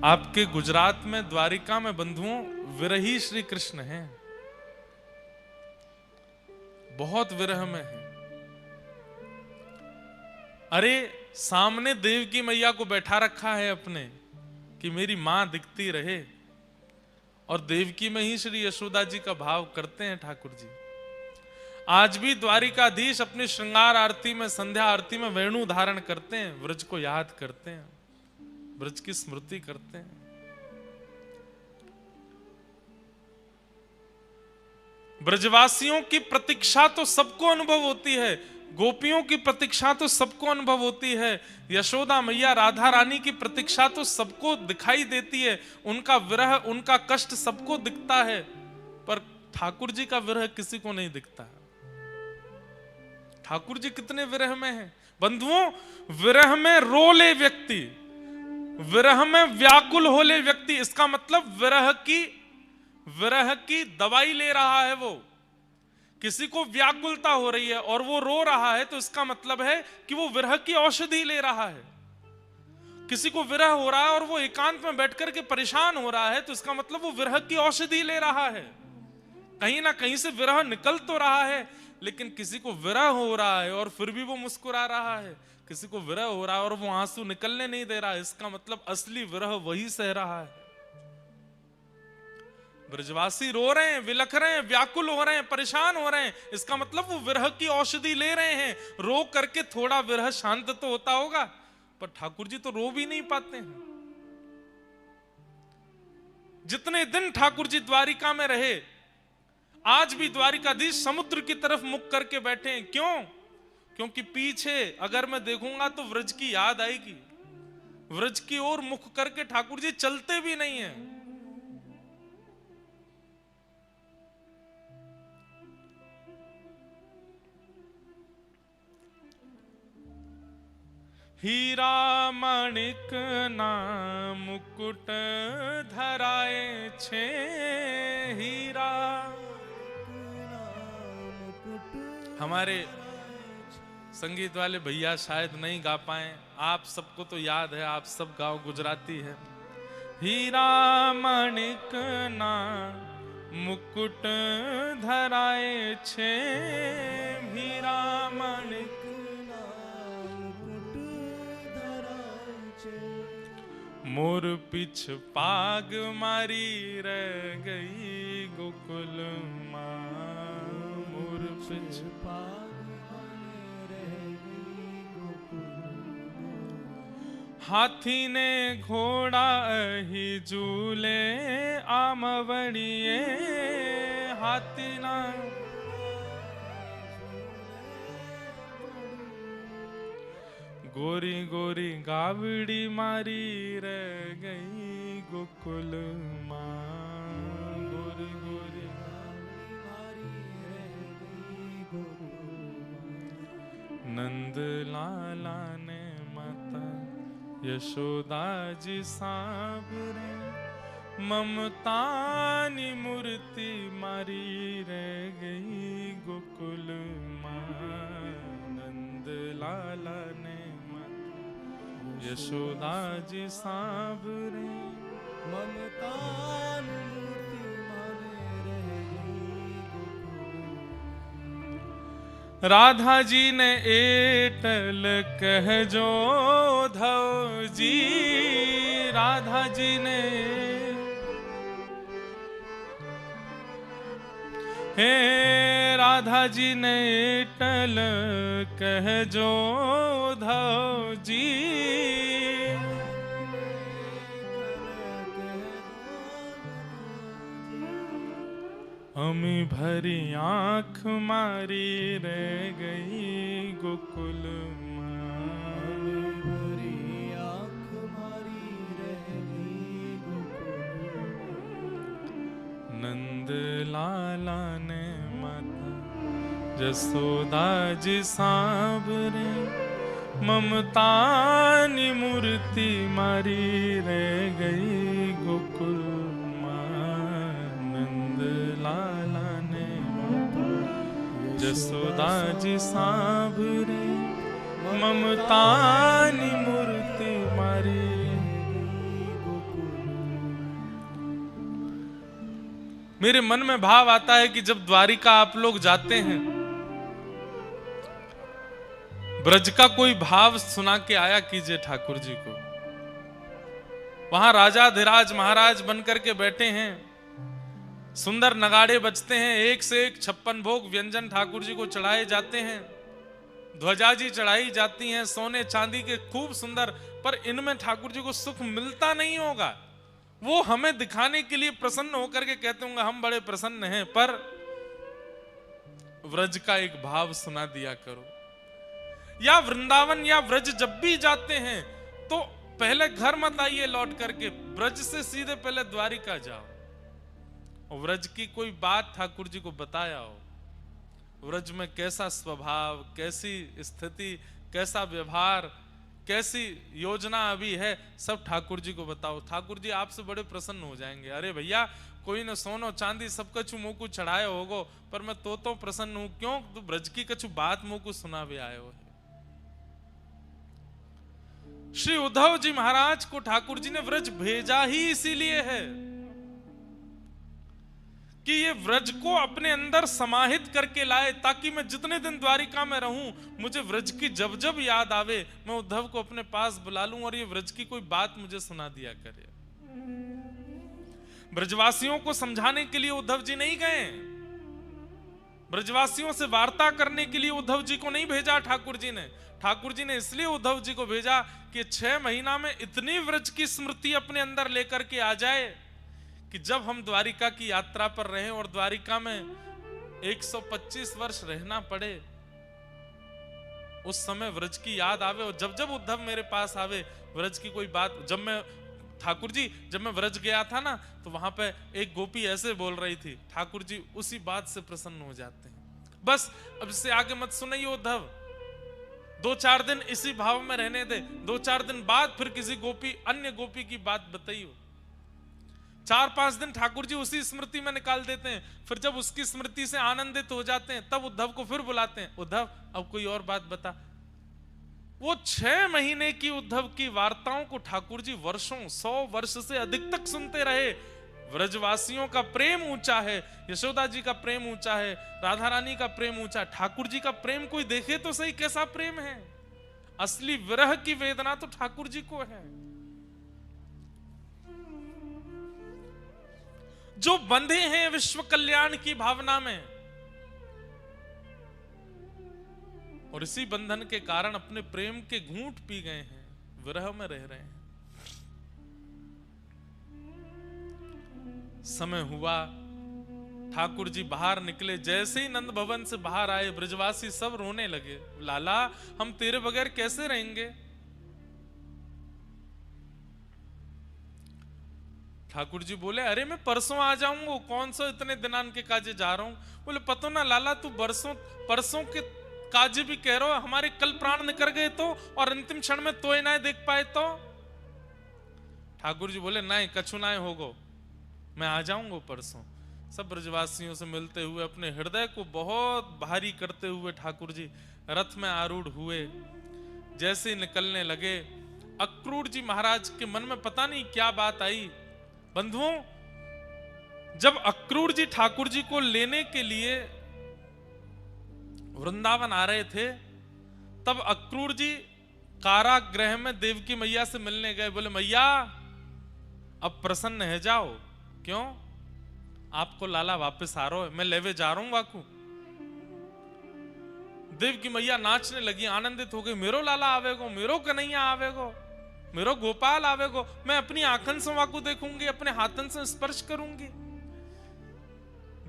A: आपके गुजरात में द्वारिका में बंधुओं विरही श्री कृष्ण हैं, बहुत विरह में है। अरे सामने देवकी मैया को बैठा रखा है अपने कि मेरी मां दिखती रहे, और देवकी में ही श्री यशोदा जी का भाव करते हैं ठाकुर जी। आज भी द्वारिकाधीश अपनी श्रृंगार आरती में, संध्या आरती में वेणु धारण करते हैं, व्रज को याद करते हैं, व्रज की स्मृति करते हैं। ब्रजवासियों की प्रतीक्षा तो सबको अनुभव होती है, गोपियों की प्रतीक्षा तो सबको अनुभव होती है, यशोदा मैया राधा रानी की प्रतीक्षा तो सबको दिखाई देती है, उनका विरह उनका कष्ट सबको दिखता है, पर ठाकुर जी का विरह किसी को नहीं दिखता। ठाकुर जी कितने विरह में हैं बंधुओं। विरह में रो ले व्यक्ति, विरह में व्याकुल हो ले व्यक्ति, इसका मतलब विरह की दवाई ले रहा है। वो किसी को व्याकुलता हो रही है और वो रो रहा है, तो इसका मतलब है कि वो विरह की औषधि ले रहा है। किसी को विरह हो रहा है और वो एकांत में बैठकर के परेशान हो रहा है, तो इसका मतलब वो विरह की औषधि ले रहा है। कहीं ना कहीं से विरह निकल तो रहा है, लेकिन किसी को विरह हो रहा है और फिर भी वो मुस्कुरा रहा है, किसी को विरह हो रहा है और वो आंसू निकलने नहीं दे रहा है, इसका मतलब असली विरह वही सह रहा है। ब्रजवासी रो रहे हैं, विलख रहे हैं, व्याकुल हो रहे हैं, परेशान हो रहे हैं, इसका मतलब वो विरह की औषधि ले रहे हैं। रो करके थोड़ा विरह शांत तो होता होगा, पर ठाकुर जी तो रो भी नहीं पाते हैं। जितने दिन ठाकुर जी द्वारिका में रहे, आज भी द्वारिकाधीश समुद्र की तरफ मुख करके बैठे हैं। क्यों? क्योंकि पीछे अगर मैं देखूंगा तो व्रज की याद आएगी। व्रज की ओर मुख करके ठाकुर जी चलते भी नहीं है। हीरा माणिक ना मुकुट धराए छे, हीरा हमारे संगीत वाले भैया शायद नहीं गा पाए, आप सबको तो याद है, आप सब गाओ, गुजराती है। हीरा माणिक ना मुकुट धराए छे, हीरा माणिक ना मुकुट धराए छे, मोर पीछ पाग मारी रह गई गोकुल मां, मोर पीछ पाग रह गई गोकुल। हाथी ने घोड़ा ही झूले आमवड़िए, हाथी ना गोरी गोरी गावड़ी मारी रह गई गोकुल मां, गोरी गोरी गावड़ी मारी रह गई गोकुल। नंद लाला ने माता यशोदा जी सांवरे, ममता नी मूर्ति मारी रह गई गोकुल मां, नंद लाला ने यशोदा जी सांवरे, ममता नी मूर्ति मारी रह गई गोकुल। राधा जी ने एटल कह जो धव जी, राधा जी ने हे राधा जी ने एटल कह जो धव जी, हमी भरी आंख मारी रह गई गोकुल मां, भरी आंख मारी रह गई गोकुल। नंद लाला ने माता जसोदा जी सांवरे, ममता नी मूर्ति मारी रह गई गोकुल मां, नंद लाला ने माता जसोदा जी सांवरे, ममता नी मूर्ति मारी गई गोकुल। मेरे मन में भाव आता है कि जब द्वारिका आप लोग जाते हैं, ब्रज का कोई भाव सुना के आया कीजिए ठाकुर जी को। वहां राजा धीराज महाराज बनकर के बैठे हैं, सुंदर नगाड़े बजते हैं, एक से एक 56 भोग व्यंजन ठाकुर जी को चढ़ाए जाते हैं, ध्वजा जी चढ़ाई जाती हैं सोने चांदी के खूब सुंदर। पर इनमें ठाकुर जी को सुख मिलता नहीं होगा, वो हमें दिखाने के लिए प्रसन्न होकर के कहते होंगे हम बड़े प्रसन्न हैं, पर व्रज का एक भाव सुना दिया करो। या वृंदावन या व्रज जब भी जाते हैं तो पहले घर मत आइए लौट करके, ब्रज से सीधे पहले द्वारिका जाओ और व्रज की कोई बात ठाकुर जी को बताया हो, व्रज में कैसा स्वभाव, कैसी स्थिति, कैसा व्यवहार, कैसी योजना अभी है, सब ठाकुर जी को बताओ। ठाकुर जी आपसे बड़े प्रसन्न हो जाएंगे। अरे भैया कोई न सोनो चांदी सब कछु मुंह को चढ़ाए होगो, पर मैं तो प्रसन्न हूं, क्यों तो ब्रज की कछु बात मुंह को सुना भी आए हो। श्री उद्धव जी महाराज को ठाकुर जी ने व्रज भेजा ही इसीलिए है कि ये व्रज को अपने अंदर समाहित करके लाए, ताकि मैं जितने दिन द्वारिका में रहूं मुझे व्रज की जब जब याद आवे मैं उद्धव को अपने पास बुला लूं और ये व्रज की कोई बात मुझे सुना दिया करे। ब्रजवासियों को समझाने के लिए उद्धव जी नहीं गए, ब्रजवासियों से वार्ता करने के लिए उद्धव जी को नहीं भेजा ठाकुर जी ने। ठाकुर जी ने इसलिए उद्धव जी को भेजा कि 6 महीना में इतनी व्रज की स्मृति अपने अंदर लेकर के आ जाए कि जब हम द्वारिका की यात्रा पर रहें और द्वारिका में 125 वर्ष रहना पड़े, उस समय व्रज की याद आवे। और जब जब उद्धव मेरे पास आवे व्रज की कोई बात, जब मैं ठाकुर जी जब मैं व्रज गया था ना तो वहां पे एक गोपी ऐसे बोल रही थी, ठाकुर जी उसी बात से प्रसन्न हो जाते हैं। बस अब इससे आगे मत सुनाइए उद्धव, 2-4 दिन इसी भाव में रहने दे, 2-4 दिन बाद फिर किसी गोपी अन्य गोपी की बात बताइए। 4-5 दिन ठाकुर जी उसी स्मृति में निकाल देते हैं, फिर जब उसकी स्मृति से आनंदित हो जाते हैं तब उद्धव को फिर बुलाते हैं, उद्धव अब कोई और बात बता। वो 6 महीने की उद्धव की वार्ताओं को ठाकुर जी वर्षों 100 वर्ष से अधिक तक सुनते रहे। व्रजवासियों का प्रेम ऊंचा है, यशोदा जी का प्रेम ऊंचा है, राधा रानी का प्रेम ऊंचा, ठाकुर जी का प्रेम कोई देखे तो सही कैसा प्रेम है। असली विरह की वेदना तो ठाकुर जी को है। जो बंधे हैं विश्व कल्याण की भावना में और इसी बंधन के कारण अपने प्रेम के घूंट पी गए हैं, विरह में रह रहे हैं। समय हुआ, ठाकुर जी बाहर निकले, जैसे ही नंद भवन से बाहर आए ब्रजवासी सब रोने लगे, लाला हम तेरे बगैर कैसे रहेंगे। ठाकुर जी बोले अरे मैं परसों आ जाऊंगा, कौन सा इतने दिनान के काजे जा रहा हूं। बोले पतो ना लाला तू परसों के काजे भी कह रहा हो, हमारे कल प्राण निकल गए तो और अंतिम क्षण में तोय ना देख पाए तो। ठाकुर जी बोले नहीं कछु ना होगो, मैं आ जाऊंगा परसों। सब ब्रजवासियों से मिलते हुए अपने हृदय को बहुत भारी करते हुए ठाकुर जी रथ में आरूढ़ हुए। जैसे निकलने लगे अक्रूर जी महाराज के मन में पता नहीं क्या बात आई। बंधुओं, जब अक्रूर जी ठाकुर जी को लेने के लिए वृंदावन आ रहे थे तब अक्रूर जी कारागृह में देवकी मैया से मिलने गए। बोले मैया अब प्रसन्न है जाओ। क्यों? आपको लाला वापस आ रहा है, मैं लेवे जा रहा हूं वाकू। देवकी मैया नाचने लगी, आनंदित हो गई, मेरो लाला आवेगो, मेरो कन्हैया आवेगो, मेरो गोपाल आवेगो, मैं अपनी आंखन से वाकू देखूंगी, अपने हाथन से स्पर्श करूंगी।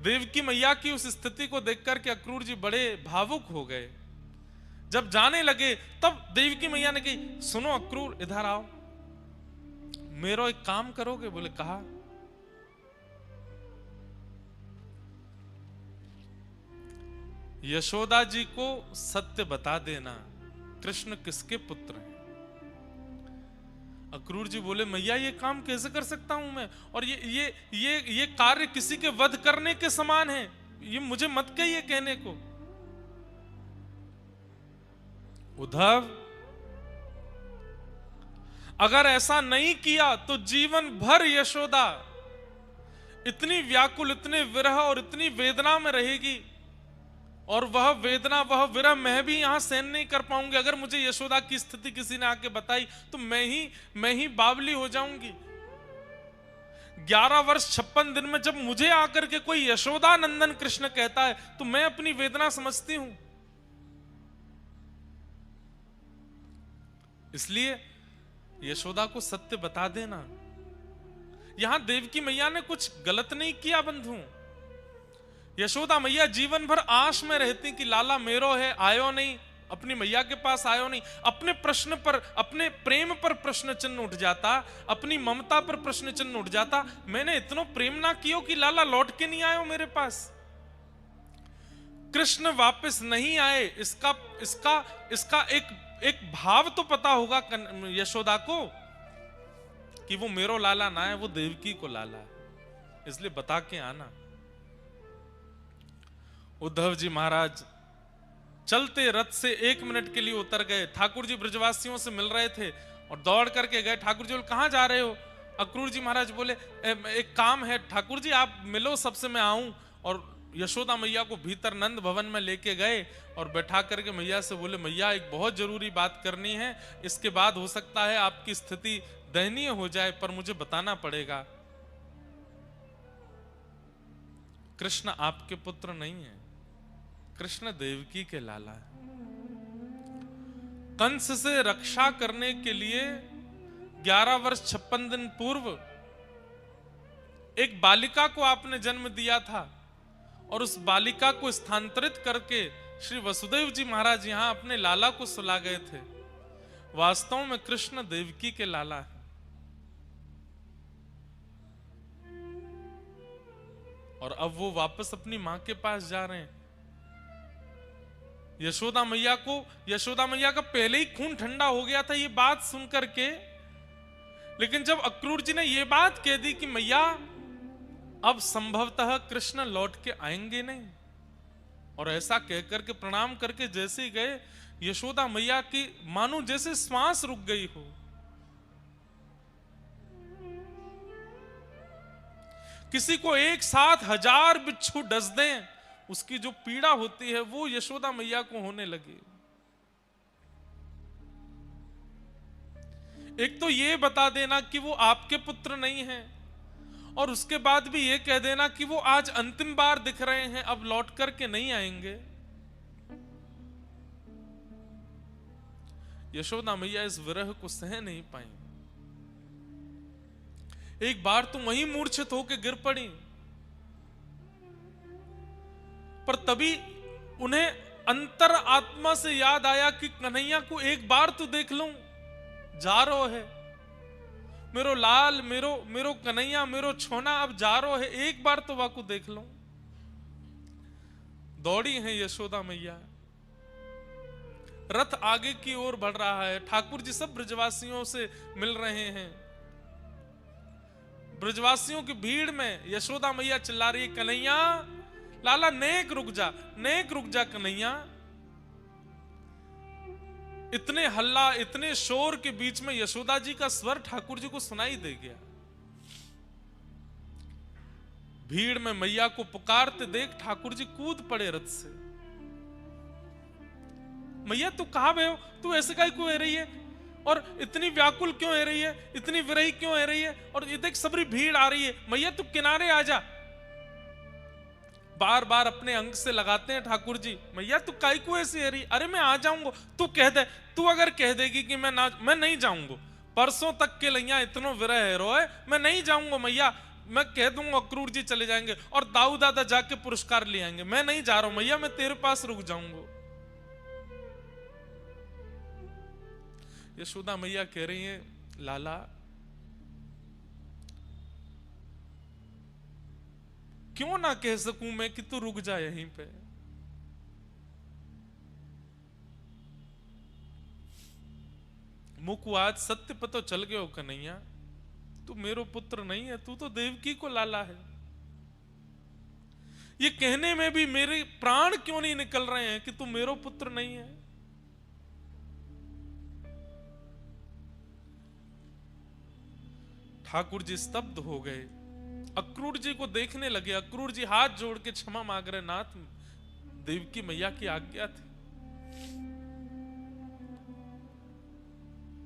A: देवकी मैया की उस स्थिति को देखकर के अक्रूर जी बड़े भावुक हो गए। जब जाने लगे तब देवकी मैया ने कही सुनो अक्रूर इधर आओ, मेरो एक काम करोगे। बोले कहा। यशोदा जी को सत्य बता देना, कृष्ण किसके पुत्र हैं। अक्रूर जी बोले मैया ये काम कैसे कर सकता हूं मैं, और ये कार्य किसी के वध करने के समान है, ये मुझे मत कहिए कहने को। उद्धव अगर ऐसा नहीं किया तो जीवन भर यशोदा इतनी व्याकुल, इतने विरह और इतनी वेदना में रहेगी, और वह वेदना वह विरह मैं भी यहां सहन नहीं कर पाऊंगी। अगर मुझे यशोदा की स्थिति किसी ने आके बताई तो मैं ही बावली हो जाऊंगी। 11 वर्ष 56 दिन में जब मुझे आकर के कोई यशोदा नंदन कृष्ण कहता है तो मैं अपनी वेदना समझती हूं। इसलिए यशोदा को सत्य बता देना। यहां देवकी मैया ने कुछ गलत नहीं किया बंधु। यशोदा मैया जीवन भर आश में रहती कि लाला मेरो है, आयो नहीं, अपनी मैया के पास आयो नहीं। अपने प्रश्न पर, अपने प्रेम पर प्रश्न चिन्ह उठ जाता, अपनी ममता पर प्रश्न चिन्ह उठ जाता। मैंने इतना प्रेम ना कियो कि लाला लौट के नहीं आयो मेरे पास। कृष्ण वापस नहीं आए, इसका एक भाव तो पता होगा यशोदा को कि वो मेरो लाला ना है, वो देवकी को लाला है, इसलिए बता के आना। उद्धव जी महाराज चलते रथ से 1 मिनट के लिए उतर गए। ठाकुर जी ब्रजवासियों से मिल रहे थे और दौड़ करके गए। ठाकुर जी बोले कहां जा रहे हो? अक्रूर जी महाराज बोले एक काम है ठाकुर जी, आप मिलो सबसे, मैं आऊं। और यशोदा मैया को भीतर नंद भवन में लेके गए और बैठा करके मैया से बोले मैया एक बहुत जरूरी बात करनी है, इसके बाद हो सकता है आपकी स्थिति दयनीय हो जाए, पर मुझे बताना पड़ेगा। कृष्ण आपके पुत्र नहीं है, कृष्ण देवकी के लाला है। कंस से रक्षा करने के लिए 11 वर्ष 56 दिन पूर्व एक बालिका को आपने जन्म दिया था, और उस बालिका को स्थानांतरित करके श्री वसुदेव जी महाराज यहां अपने लाला को सुला गए थे। वास्तव में कृष्ण देवकी के लाला है। और अब वो वापस अपनी मां के पास जा रहे हैं। यशोदा मैया का पहले ही खून ठंडा हो गया था ये बात सुनकर के। लेकिन जब अक्रूर जी ने ये बात कह दी कि मैया अब संभवतः कृष्ण लौट के आएंगे नहीं। और ऐसा कहकर के प्रणाम करके जैसे ही गए, यशोदा मैया की मानो जैसे श्वास रुक गई हो। किसी को एक साथ 1000 बिच्छू डस दें, उसकी जो पीड़ा होती है वो यशोदा मैया को होने लगी। एक तो ये बता देना कि वो आपके पुत्र नहीं है, और उसके बाद भी ये कह देना कि वो आज अंतिम बार दिख रहे हैं, अब लौट करके नहीं आएंगे। यशोदा मैया इस विरह को सह नहीं पाई। एक बार तो वहीं मूर्छित होकर गिर पड़ी, पर तभी उन्हें अंतर आत्मा से याद आया कि कन्हैया को एक बार तो देख लूं, जा रो है मेरो लाल, मेरो कन्हैया, मेरो छोना अब जा रो है, एक बार तो वाकू देख लूं। दौड़ी है यशोदा मैया, रथ आगे की ओर बढ़ रहा है। ठाकुर जी सब ब्रजवासियों से मिल रहे हैं। ब्रजवासियों की भीड़ में यशोदा मैया चिल्ला रही है, कन्हैया लाला नेक रुक जा कन्हैया। इतने हल्ला, इतने शोर के बीच में यशोदा जी का स्वर ठाकुर जी को सुनाई दे गया। भीड़ में मैया को पुकारते देख ठाकुर जी कूद पड़े रथ से। मैया तू कहां गए हो, तू ऐसे काहे क्यों हो रही है, और इतनी व्याकुल क्यों हो रही है, इतनी विरही क्यों हो रही है, और ये देख सबरी भीड़ आ रही है, मैया तू किनारे आ जा। बार बार अपने अंग से लगाते हैं ठाकुर जी, मैया तू काहे क्यों ऐसी है रही, अरे मैं आ जाऊंगा, तू कह दे, तू अगर कह देगी कि मैं नहीं जाऊंगा, परसों तक के लैया इतनो विरह है रोए, मैं नहीं जाऊंगा मैया, मैं कह दूंगा अक्रूर जी चले जाएंगे और दाऊ दादा जाके पुरस्कार ले आएंगे, मैं नहीं जा रहा हूं मैया, मैं तेरे पास रुक जाऊंगा। यशोदा मैया कह रही है, लाला क्यों ना कह सकूं मैं कि तू रुक जा यहीं पे। मुकु आज सत्य पतो चल गयो कन्हैया, तू मेरो पुत्र नहीं है, तू तो देवकी को लाला है। ये कहने में भी मेरे प्राण क्यों नहीं निकल रहे हैं कि तू मेरो पुत्र नहीं है। ठाकुर जी स्तब्ध हो गए, अक्रूर जी को देखने लगे। अक्रूर जी हाथ जोड़ के क्षमा मांग रहे, नाथ देवकी मैया की आज्ञा थी।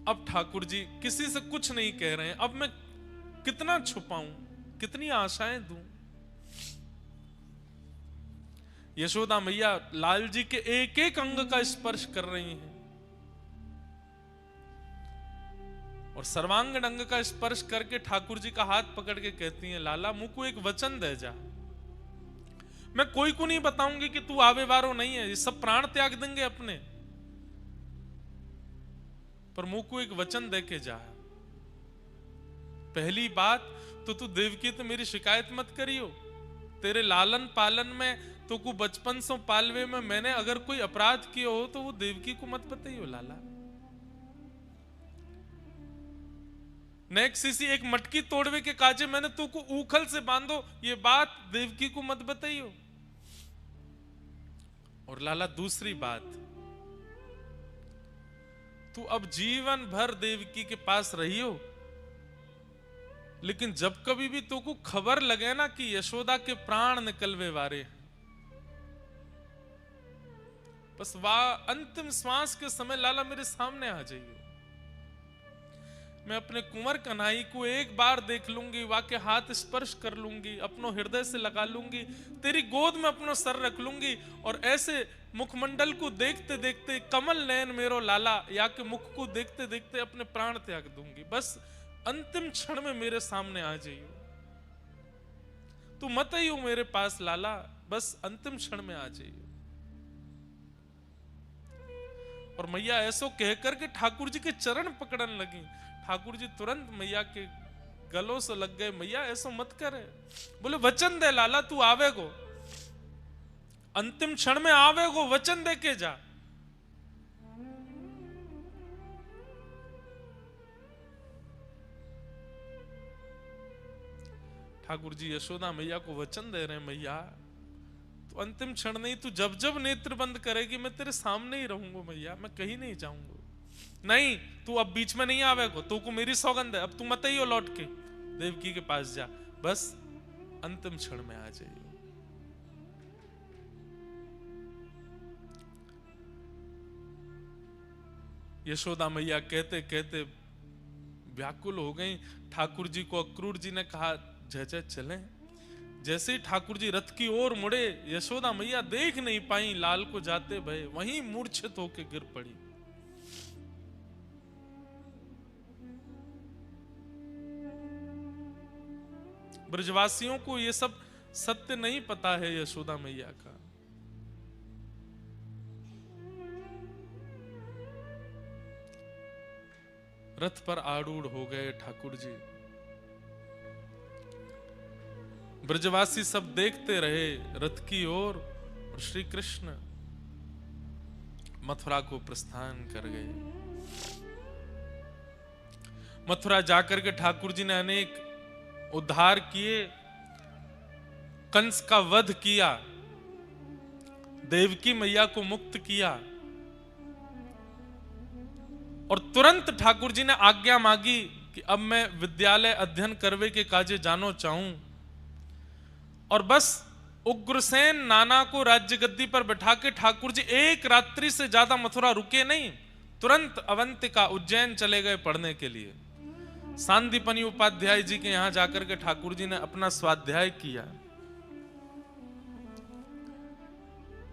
A: अब ठाकुर जी किसी से कुछ नहीं कह रहे हैं, अब मैं कितना छुपाऊं, कितनी आशाएं दूं। यशोदा मैया लाल जी के एक एक अंग का स्पर्श कर रही हैं और सर्वांग अंग का स्पर्श करके ठाकुर जी का हाथ पकड़ के कहती हैं, लाला मुझको एक वचन दे जा, मैं कोई को नहीं बताऊंगी कि तू आवे वारो नहीं है, ये सब प्राण त्याग देंगे अपने, पर मुझको एक वचन दे के जा। पहली बात तो तू देवकी तो मेरी शिकायत मत करियो, तेरे लालन पालन में तो को बचपन से पालवे में मैंने अगर कोई अपराध किया हो तो वो देवकी को मत बताइयो लाला। नेक्स्ट सीसी एक मटकी तोड़वे के काजे मैंने तू को उखल से बांधो, ये बात देवकी को मत बताइयो। और लाला दूसरी बात, तू अब जीवन भर देवकी के पास रहियो, लेकिन जब कभी भी तू को खबर लगे ना कि यशोदा के प्राण निकलवे वारे, बस वाह अंतिम श्वास के समय लाला मेरे सामने आ जाइयो। मैं अपने कुंवर कन्हई को एक बार देख लूंगी, वा के हाथ स्पर्श कर लूंगी, अपनो हृदय से लगा लूंगी, तेरी गोद में अपनो सर रख लूंगी, और ऐसे मुखमंडल को देखते देखते कमल नयन मेरो लाला या के मुख को देखते देखते अपने प्राण त्याग दूंगी। बस अंतिम क्षण में मेरे सामने आ जाइयो, तू मत आइयो मेरे पास लाला, बस अंतिम क्षण में आ जाइयो। और मैया ऐसो कहकर के ठाकुर जी के चरण पकड़न लगी। ठाकुर जी तुरंत मैया के गलों से लग गए, मैया ऐसो मत करे, बोले वचन दे लाला, तू आवेगो, अंतिम क्षण में आवेगो, वचन दे के जा। ठाकुर जी यशोदा मैया को वचन दे रहे हैं, मैया तो अंतिम क्षण नहीं, तू जब जब नेत्र बंद करेगी मैं तेरे सामने ही रहूंगा मैया, मैं कहीं नहीं जाऊंगा। नहीं, तू अब बीच में नहीं आवेगा, तू को मेरी सौगंध है, अब तू मत ही हो लौट के देवकी के पास जा, बस अंतिम क्षण में आ जाइए। यशोदा मैया कहते कहते व्याकुल हो गई। ठाकुर जी को अक्रूर जी ने कहा जय जय चलें। जैसे ही ठाकुर जी रथ की ओर मुड़े, यशोदा मैया देख नहीं पाई लाल को जाते भय, वहीं मूर्छित होकर गिर पड़ी। ब्रजवासियों को ये सब सत्य नहीं पता है यशोदा मैया का। रथ पर आरूढ़ हो गए ठाकुर जी। ब्रजवासी सब देखते रहे रथ की ओर, और श्री कृष्ण मथुरा को प्रस्थान कर गए। मथुरा जाकर के ठाकुर जी ने अनेक उद्धार किए, कंस का वध किया, देवकी मैया को मुक्त किया, और तुरंत ठाकुर जी ने आज्ञा मांगी कि अब मैं विद्यालय अध्ययन करवे के काजे जानो चाहूं। और बस उग्रसेन नाना को राज्य गद्दी पर बैठा के ठाकुर जी एक रात्रि से ज्यादा मथुरा रुके नहीं, तुरंत अवंतिका उज्जैन चले गए पढ़ने के लिए। सांदीपनि उपाध्याय जी के यहां जाकर के ठाकुर जी ने अपना स्वाध्याय किया।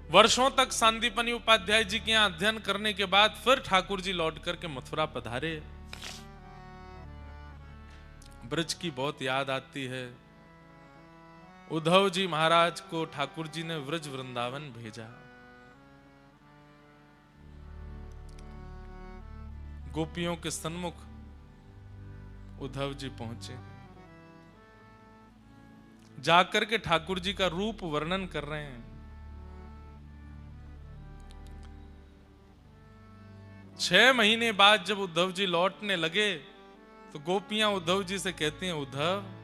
A: वर्षों तक सांदीपनि उपाध्याय जी के यहां अध्ययन करने के बाद फिर ठाकुर जी लौट करके मथुरा पधारे। ब्रज की बहुत याद आती है। उद्धव जी महाराज को ठाकुर जी ने व्रज वृंदावन भेजा। गोपियों के सन्मुख उद्धव जी पहुंचे, जाकर के ठाकुर जी का रूप वर्णन कर रहे हैं। 6 महीने बाद जब उद्धव जी लौटने लगे तो गोपियां उद्धव जी से कहती हैं, उद्धव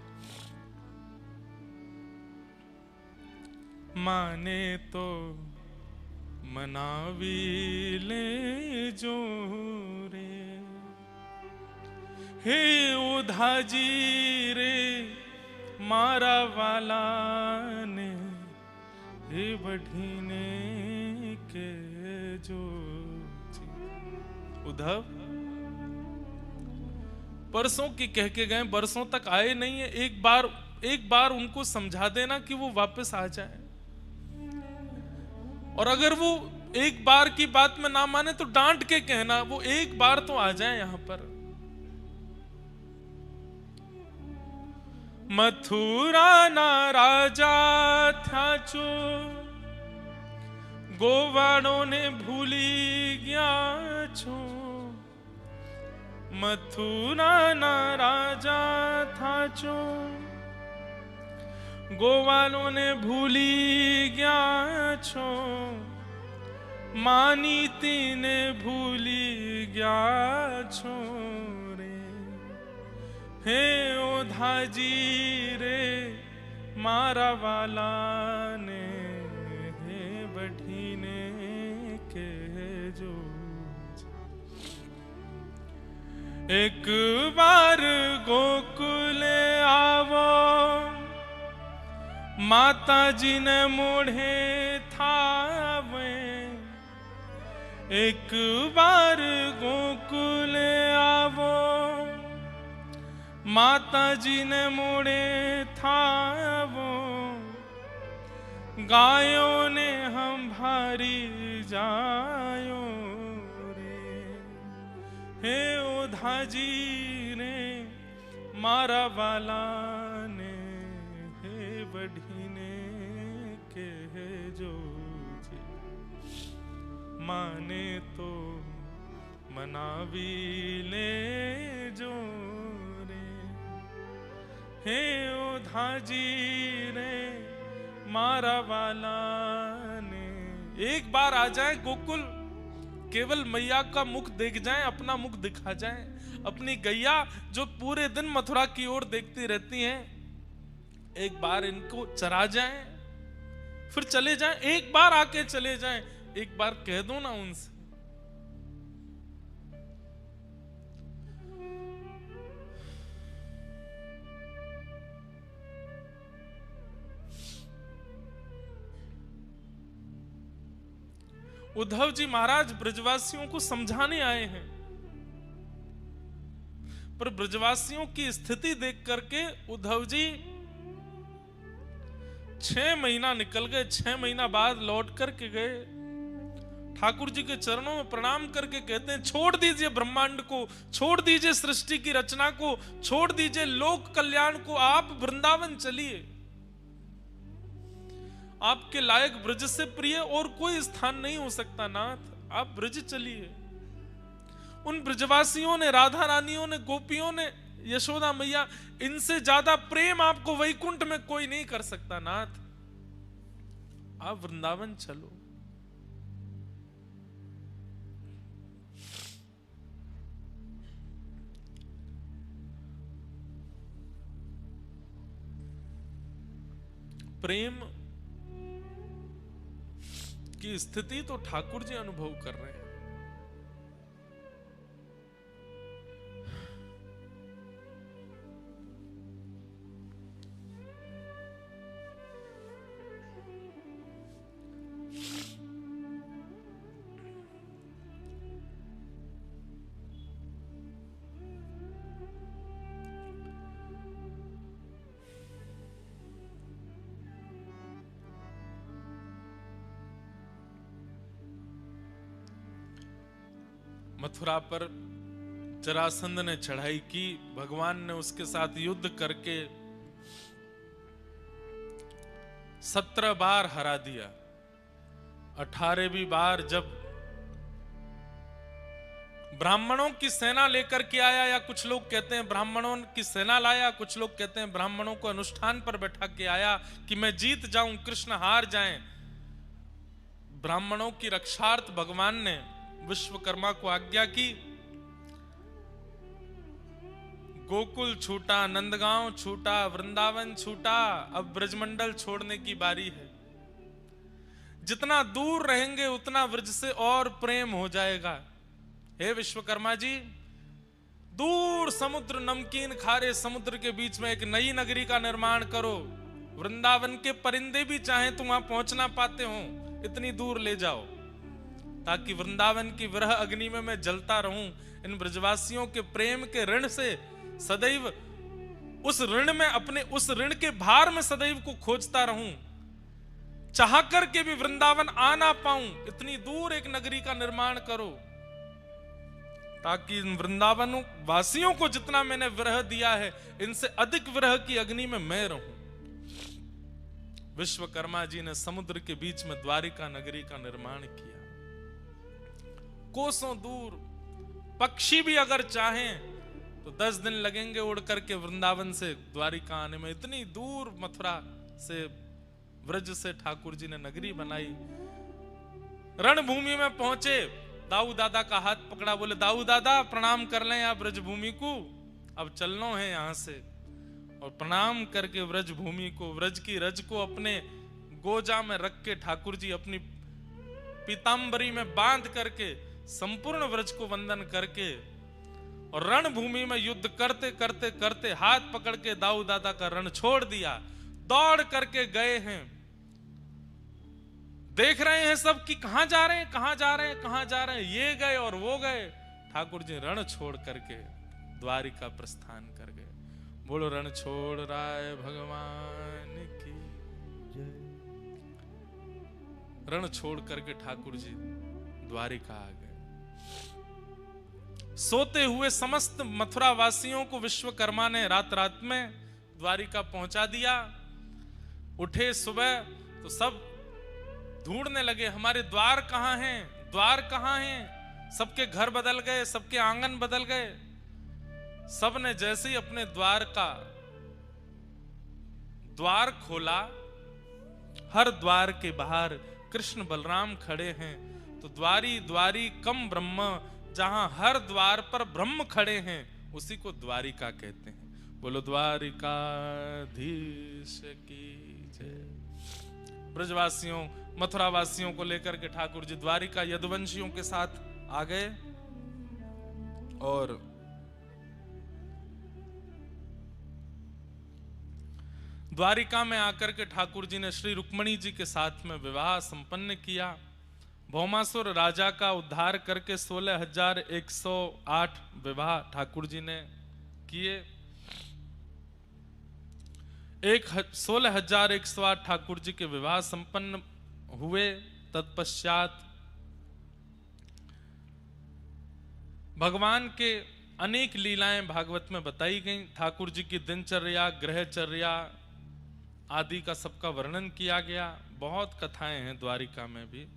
A: माने तो मनावी ले जो रे, हे उधा जी रे मारा वाला ने, हे बढ़ीने के जो। उद्धव परसों की कह के गए, बरसों तक आए नहीं है, एक बार उनको समझा देना कि वो वापस आ जाए। और अगर वो एक बार की बात में ना माने तो डांट के कहना, वो एक बार तो आ जाए यहां पर। मथुरा ना राजा था जो, गोवाड़ों ने भूली गया छो। मथुरा ना राजा था जो, गोवालों ने भूली गया छो। मानी तीने भूली गया छो रे, हे ओधा जी रे मारा वाला ने, हे बढ़ीने के जो। एक बार गोकुल आवो, माता जी ने मोढ़े थावे। एक बार गोकुल आवो, माता जी ने मोड़े थावो। गायों ने हम भारी जायो रे, हे ओधा जी ने मारा वाला ने, हे बढ़ीने के जो। माने तो मनावी ले जो रे, हे ओधा जी रे मारा वाला ने। एक बार आ जाए गोकुल, केवल मैया का मुख देख जाएं, अपना मुख दिखा जाएं। अपनी गैया जो पूरे दिन मथुरा की ओर देखती रहती हैं, एक बार इनको चरा जाएं, फिर चले जाएं, एक बार आके चले जाएं, एक बार कह दो ना उनसे। उद्धव जी महाराज ब्रजवासियों को समझाने आए हैं, पर ब्रजवासियों की स्थिति देख करके उद्धव जी 6 महीना निकल गए, 6 महीना बाद लौट करके गए, ठाकुर जी के चरणों में प्रणाम करके कहते हैं छोड़ दीजिए ब्रह्मांड को, छोड़ दीजिए सृष्टि की रचना को, छोड़ दीजिए लोक कल्याण को, आप वृंदावन चलिए। आपके लायक ब्रज से प्रिय और कोई स्थान नहीं हो सकता नाथ, आप ब्रज चलिए। उन ब्रजवासियों ने, राधा रानियों ने, गोपियों ने, यशोदा मैया, इनसे ज्यादा प्रेम आपको वैकुंठ में कोई नहीं कर सकता नाथ, आप वृंदावन चलो। प्रेम की स्थिति तो ठाकुर जी अनुभव कर रहे हैं। मथुरा पर जरासंध ने चढ़ाई की, भगवान ने उसके साथ युद्ध करके 17 बार हरा दिया। 18वीं बार जब ब्राह्मणों की सेना लेकर के आया, या कुछ लोग कहते हैं ब्राह्मणों की सेना लाया, कुछ लोग कहते हैं ब्राह्मणों को अनुष्ठान पर बैठा के आया कि मैं जीत जाऊं, कृष्ण हार जाएं। ब्राह्मणों की रक्षार्थ भगवान ने विश्वकर्मा को आज्ञा की, गोकुल छूटा, नंदगांव छूटा, वृंदावन छूटा, अब ब्रजमंडल छोड़ने की बारी है। जितना दूर रहेंगे उतना ब्रज से और प्रेम हो जाएगा। हे विश्वकर्मा जी, दूर समुद्र, नमकीन खारे समुद्र के बीच में एक नई नगरी का निर्माण करो। वृंदावन के परिंदे भी चाहें तो वहां पहुंच ना पाते हो, इतनी दूर ले जाओ, ताकि वृंदावन की विरह अग्नि में मैं जलता रहूं। इन ब्रजवासियों के प्रेम के ऋण से सदैव, उस ऋण में, अपने उस ऋण के भार में सदैव को खोजता रहूं, चाह कर के भी वृंदावन आ ना पाऊं, इतनी दूर एक नगरी का निर्माण करो, ताकि इन वृंदावन वासियों को जितना मैंने विरह दिया है, इनसे अधिक विरह की अग्नि में मैं रहूं। विश्वकर्मा जी ने समुद्र के बीच में द्वारिका नगरी का निर्माण किया। कोसों दूर पक्षी भी अगर चाहें तो 10 दिन लगेंगे उड़ करके वृंदावन से द्वारिका आने में। इतनी दूर मथुरा से, ब्रज से ठाकुर जी ने नगरी बनाई। रणभूमि में पहुंचे, दाऊ दादा का हाथ पकड़ा, बोले दाऊ दादा प्रणाम कर लें आप ब्रजभूमि को, अब चलना है यहां से। और प्रणाम करके ब्रजभूमि को, ब्रज की रज को अपने गोजा में रख के ठाकुर जी अपनी पीतांबरी में बांध करके संपूर्ण ब्रज को वंदन करके, और रणभूमि में युद्ध करते करते करते हाथ पकड़ के दाऊ दादा का रण छोड़ दिया। दौड़ करके गए हैं, देख रहे हैं सब कि कहां जा रहे हैं, कहां जा रहे हैं, कहां जा रहे हैं, ये गए और वो गए। ठाकुर जी रण छोड़ करके द्वारिका प्रस्थान कर गए। बोलो रण छोड़ राय भगवान की जय। रण छोड़ करके ठाकुर जी द्वारिका आ गए। सोते हुए समस्त मथुरा वासियों को विश्वकर्मा ने रात रात में द्वारिका पहुंचा दिया। उठे सुबह तो सब ढूंढने लगे, हमारे द्वार कहां हैं, द्वार कहां हैं। सबके घर बदल गए, सबके आंगन बदल गए। सब ने जैसे ही अपने द्वार का द्वार खोला, हर द्वार के बाहर कृष्ण बलराम खड़े हैं। तो द्वारी द्वारी कम ब्रह्म, जहां हर द्वार पर ब्रह्म खड़े हैं उसी को द्वारिका कहते हैं। बोलो द्वारिकाधीश की जय। ब्रजवासियों मथुरा वासियों को लेकर के ठाकुर जी द्वारिका यदुवंशियों के साथ आ गए और द्वारिका में आकर के ठाकुर जी ने श्री रुक्मणी जी के साथ में विवाह संपन्न किया। भौमासुर राजा का उद्धार करके 16,108 विवाह ठाकुर जी ने किए। 16,108 ठाकुर जी के विवाह संपन्न हुए। तत्पश्चात भगवान के अनेक लीलाएं भागवत में बताई गई। ठाकुर जी की दिनचर्या, ग्रहचर्या आदि का सबका वर्णन किया गया। बहुत कथाएं हैं द्वारिका में भी,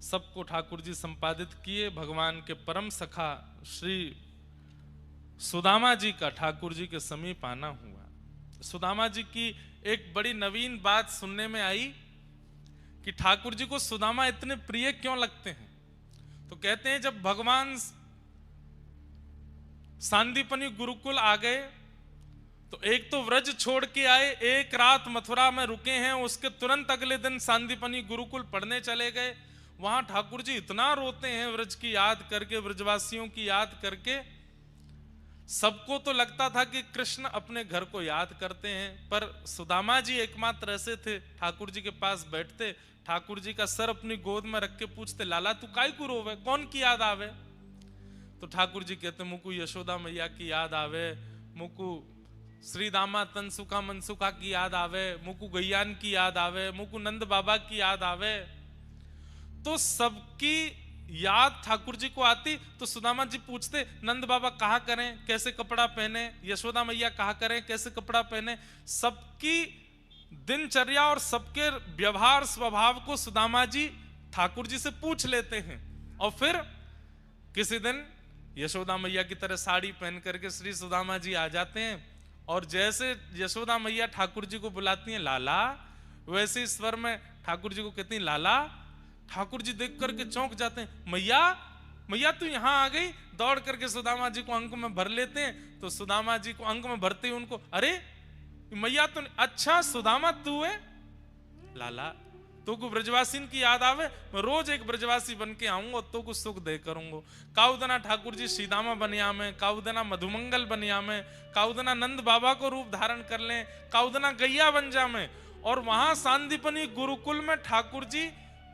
A: सबको ठाकुर जी संपादित किए। भगवान के परम सखा श्री सुदामा जी का ठाकुर जी के समीप आना हुआ। सुदामा जी की एक बड़ी नवीन बात सुनने में आई कि ठाकुर जी को सुदामा इतने प्रिय क्यों लगते हैं। तो कहते हैं जब भगवान सांदीपनी गुरुकुल आ गए तो एक तो व्रज छोड़ के आए, एक रात मथुरा में रुके हैं, उसके तुरंत अगले दिन सांदीपनी गुरुकुल पढ़ने चले गए। वहां ठाकुर जी इतना रोते हैं व्रज की याद करके, व्रजवासियों की याद करके। सबको तो लगता था कि कृष्ण अपने घर को याद करते हैं, पर सुदामा जी एकमात्र ऐसे थे, ठाकुर जी के पास बैठते, ठाकुर जी का सर अपनी गोद में रख के पूछते, लाला तू काय को रोवे, कौन की याद आवे। तो ठाकुर जी कहते मुकु यशोदा मैया की याद आवे, मुकु श्री दामा तनसुखा मनसुखा की याद आवे, मुकु गैयान की याद आवे, मुकु नंद बाबा की याद आवे। तो सबकी याद ठाकुर जी को आती। तो सुदामा जी पूछते नंद बाबा कहा करें, कैसे कपड़ा पहने, यशोदा मैया कहा करें, कैसे कपड़ा पहने। सबकी दिनचर्या और सबके व्यवहार स्वभाव को सुदामा जी ठाकुर जी से पूछ लेते हैं। और फिर किसी दिन यशोदा मैया की तरह साड़ी पहन करके श्री सुदामा जी आ जाते हैं और जैसे यशोदा मैया ठाकुर जी को बुलाती हैं लाला, वैसे स्वर में ठाकुर जी को कहती हैं लाला। ठाकुर जी देख करके चौंक जाते हैं, मैया मैया तू यहाँ आ गई। दौड़ करके सुदामा जी को अंक में भर लेते हैं। तो सुदामा जी को अंक में भरते ही उनको, अरे मैया तो अच्छा सुदामा तू है, लाला तो को ब्रजवासी की याद आवे, मैं रोज एक ब्रजवासी बन के आऊंगा तो कुछ सुख दे करूंगा। काउदना ठाकुर जी सीदामा बनिया में, काउदना मधुमंगल बनिया में, काउदना नंद बाबा को रूप धारण कर लें, काउदना गैया बन जा में। और वहां सांदीपनी गुरुकुल में ठाकुर जी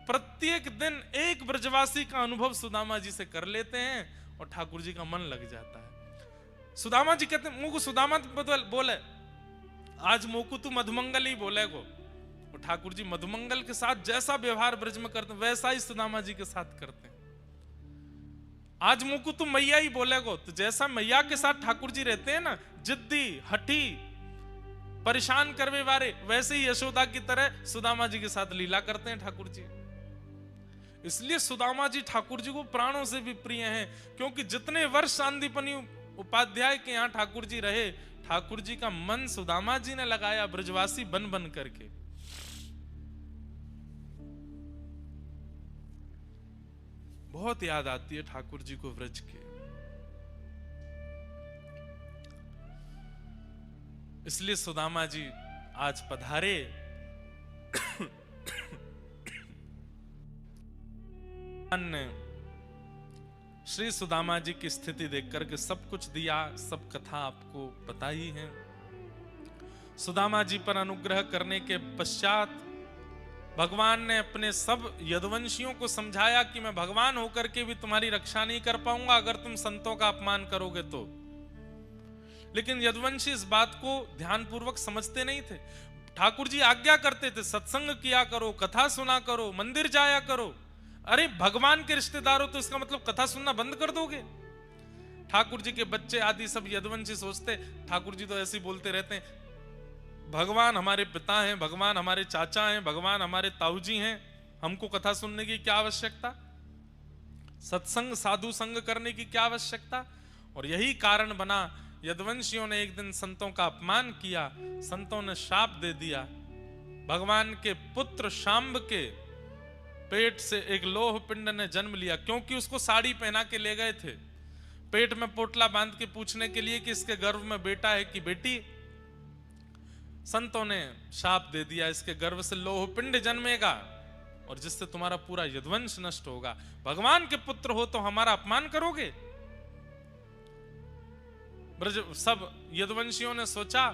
A: प्रत्येक दिन एक ब्रजवासी का अनुभव सुदामा जी से कर लेते हैं और ठाकुर जी का मन लग जाता है। सुदामा जी कहते हैं मुझको सुदामा बोले, आज मोकू तू मधुमंगल ही बोले गो। ठाकुर जी मधुमंगल के साथ जैसा व्यवहार ब्रज में करते हैं वैसा ही सुदामा जी के साथ करते हैं। आज मुकु तुम मैया ही बोलेगो, तो जैसा मैया के साथ ठाकुर जी रहते हैं ना, जिद्दी हठी परेशान करवे वाले, वैसे ही यशोदा की तरह सुदामा जी के साथ लीला करते हैं ठाकुर जी। इसलिए सुदामा जी ठाकुर जी को प्राणों से भी प्रिय हैं, क्योंकि जितने वर्ष सांदीपनी उपाध्याय के यहाँ ठाकुर जी रहे, ठाकुर जी का मन सुदामा जी ने लगाया ब्रजवासी बन बन करके। बहुत याद आती है ठाकुर जी को व्रज के। इसलिए सुदामा जी आज पधारे। ने श्री सुदामा जी की स्थिति देख करके सब कुछ दिया, सब कथा आपको पता ही है। सुदामा जी पर अनुग्रह करने के पश्चात भगवान ने अपने सब यदुवंशियों को समझाया कि मैं भगवान होकर के भी तुम्हारी रक्षा नहीं कर पाऊंगा अगर तुम संतों का अपमान करोगे तो। लेकिन यदुवंशी इस बात को ध्यानपूर्वक समझते नहीं थे। ठाकुर जी आज्ञा करते थे सत्संग किया करो, कथा सुना करो, मंदिर जाया करो। अरे भगवान के रिश्तेदार हो तो इसका मतलब कथा सुनना बंद कर दोगे। ठाकुर जी के बच्चे आदि सब यदुवंशी सोचते, ठाकुर जी तो ऐसे ही बोलते रहते हैं, भगवान हमारे पिता हैं, भगवान हमारे चाचा हैं, भगवान हमारे ताऊजी हैं, हमको कथा सुनने की क्या आवश्यकता, सत्संग साधु संग करने की क्या आवश्यकता। और यही कारण बना, यदुवंशियों ने एक दिन संतों का अपमान किया, संतों ने शाप दे दिया। भगवान के पुत्र शांब के पेट से एक लोह पिंड ने जन्म लिया, क्योंकि उसको साड़ी पहना के ले गए थे पेट में पोटला बांध के पूछने के लिए कि इसके गर्भ में बेटा है कि बेटी। संतों ने शाप दे दिया, इसके गर्भ से लोह पिंड जन्मेगा और जिससे तुम्हारा पूरा यदुवंश नष्ट होगा। भगवान के पुत्र हो तो हमारा अपमान करोगे। ब्रज सब यदुवंशियों ने सोचा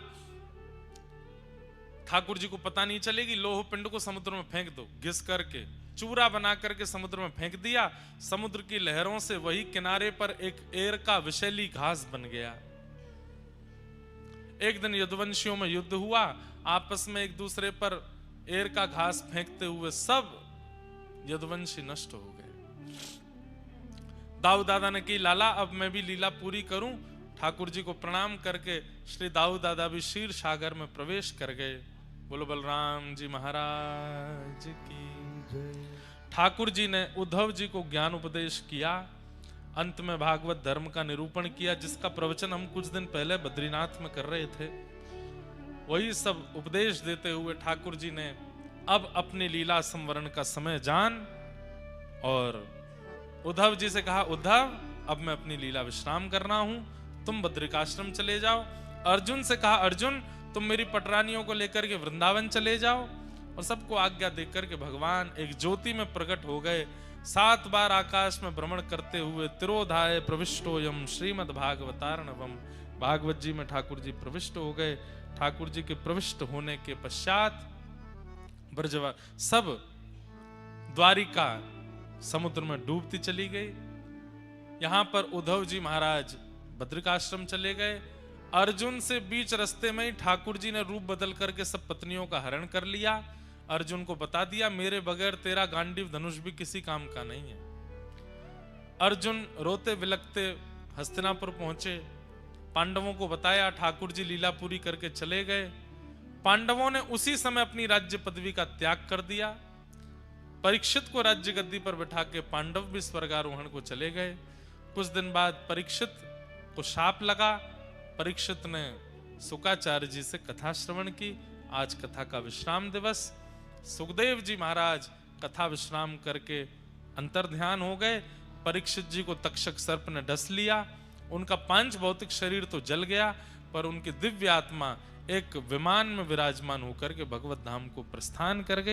A: ठाकुर जी को पता नहीं चलेगी, लोह पिंड को समुद्र में फेंक दो, घिस करके चूरा बना करके समुद्र में फेंक दिया। समुद्र की लहरों से वही किनारे पर एक एर का विषैली घास बन गया। एक दिन यदुवंशियों में युद्ध हुआ, आपस में एक दूसरे पर एर का घास फेंकते हुए सब यदुवंशी नष्ट हो गए। दाऊ दादा ने की लाला अब मैं भी लीला पूरी करूं। ठाकुर जी को प्रणाम करके श्री दाऊ दादा भी क्षीर सागर में प्रवेश कर गए। बोलो बलराम जी महाराज की जय। ठाकुर जी ने उद्धव जी को ज्ञान उपदेश किया, अंत में भागवत धर्म का निरूपण किया, जिसका प्रवचन हम कुछ दिन पहले बद्रीनाथ में कर रहे थे। वही सब उपदेश देते हुए ठाकुर जी ने अब अपनी लीला संवरण का समय जान और उद्धव जी से कहा, उद्धव अब मैं अपनी लीला विश्राम कर रहा हूं, तुम बद्रिकाश्रम चले जाओ। अर्जुन से कहा, अर्जुन तुम मेरी पटरानियों को लेकर के वृंदावन चले जाओ। और सबको आज्ञा देकर के भगवान एक ज्योति में प्रकट हो गए। 7 बार आकाश में भ्रमण करते हुए तिरोधाय प्रविष्टोयम श्रीमद् भागवतार्णवम, भागवत जी में ठाकुर जी प्रविष्ट हो गए। ठाकुर जी के प्रविष्ट होने के पश्चात ब्रजवा सब द्वारिका समुद्र में डूबती चली गई। यहां पर उद्धव जी महाराज बद्रिकाश्रम चले गए। अर्जुन से बीच रास्ते में ही ठाकुर जी ने रूप बदल करके सब पत्नियों का हरण कर लिया। अर्जुन को बता दिया, मेरे बगैर तेरा गांडीव धनुष भी किसी काम का नहीं है। अर्जुन रोते विलखते हस्तिनापुर पहुंचे, पांडवों को बताया, ठाकुर जी लीला पूरी करके चले गए। पांडवों ने उसी समय अपनी राज्य पदवी का त्याग कर दिया। परीक्षित को राज्य गद्दी पर बैठा के पांडव भी स्वर्गारोहण को चले गए। कुछ दिन बाद परीक्षित को शाप लगा। परीक्षित ने शुकाचार्य जी से कथा श्रवण की। आज कथा का विश्राम दिवस। सुखदेव जी महाराज कथा विश्राम करके अंतर ध्यान हो गए। परीक्षित जी को तक्षक सर्प ने डस लिया। उनका पांच भौतिक शरीर तो जल गया, पर उनकी दिव्य आत्मा एक विमान में विराजमान होकर के भगवत धाम को प्रस्थान कर गई।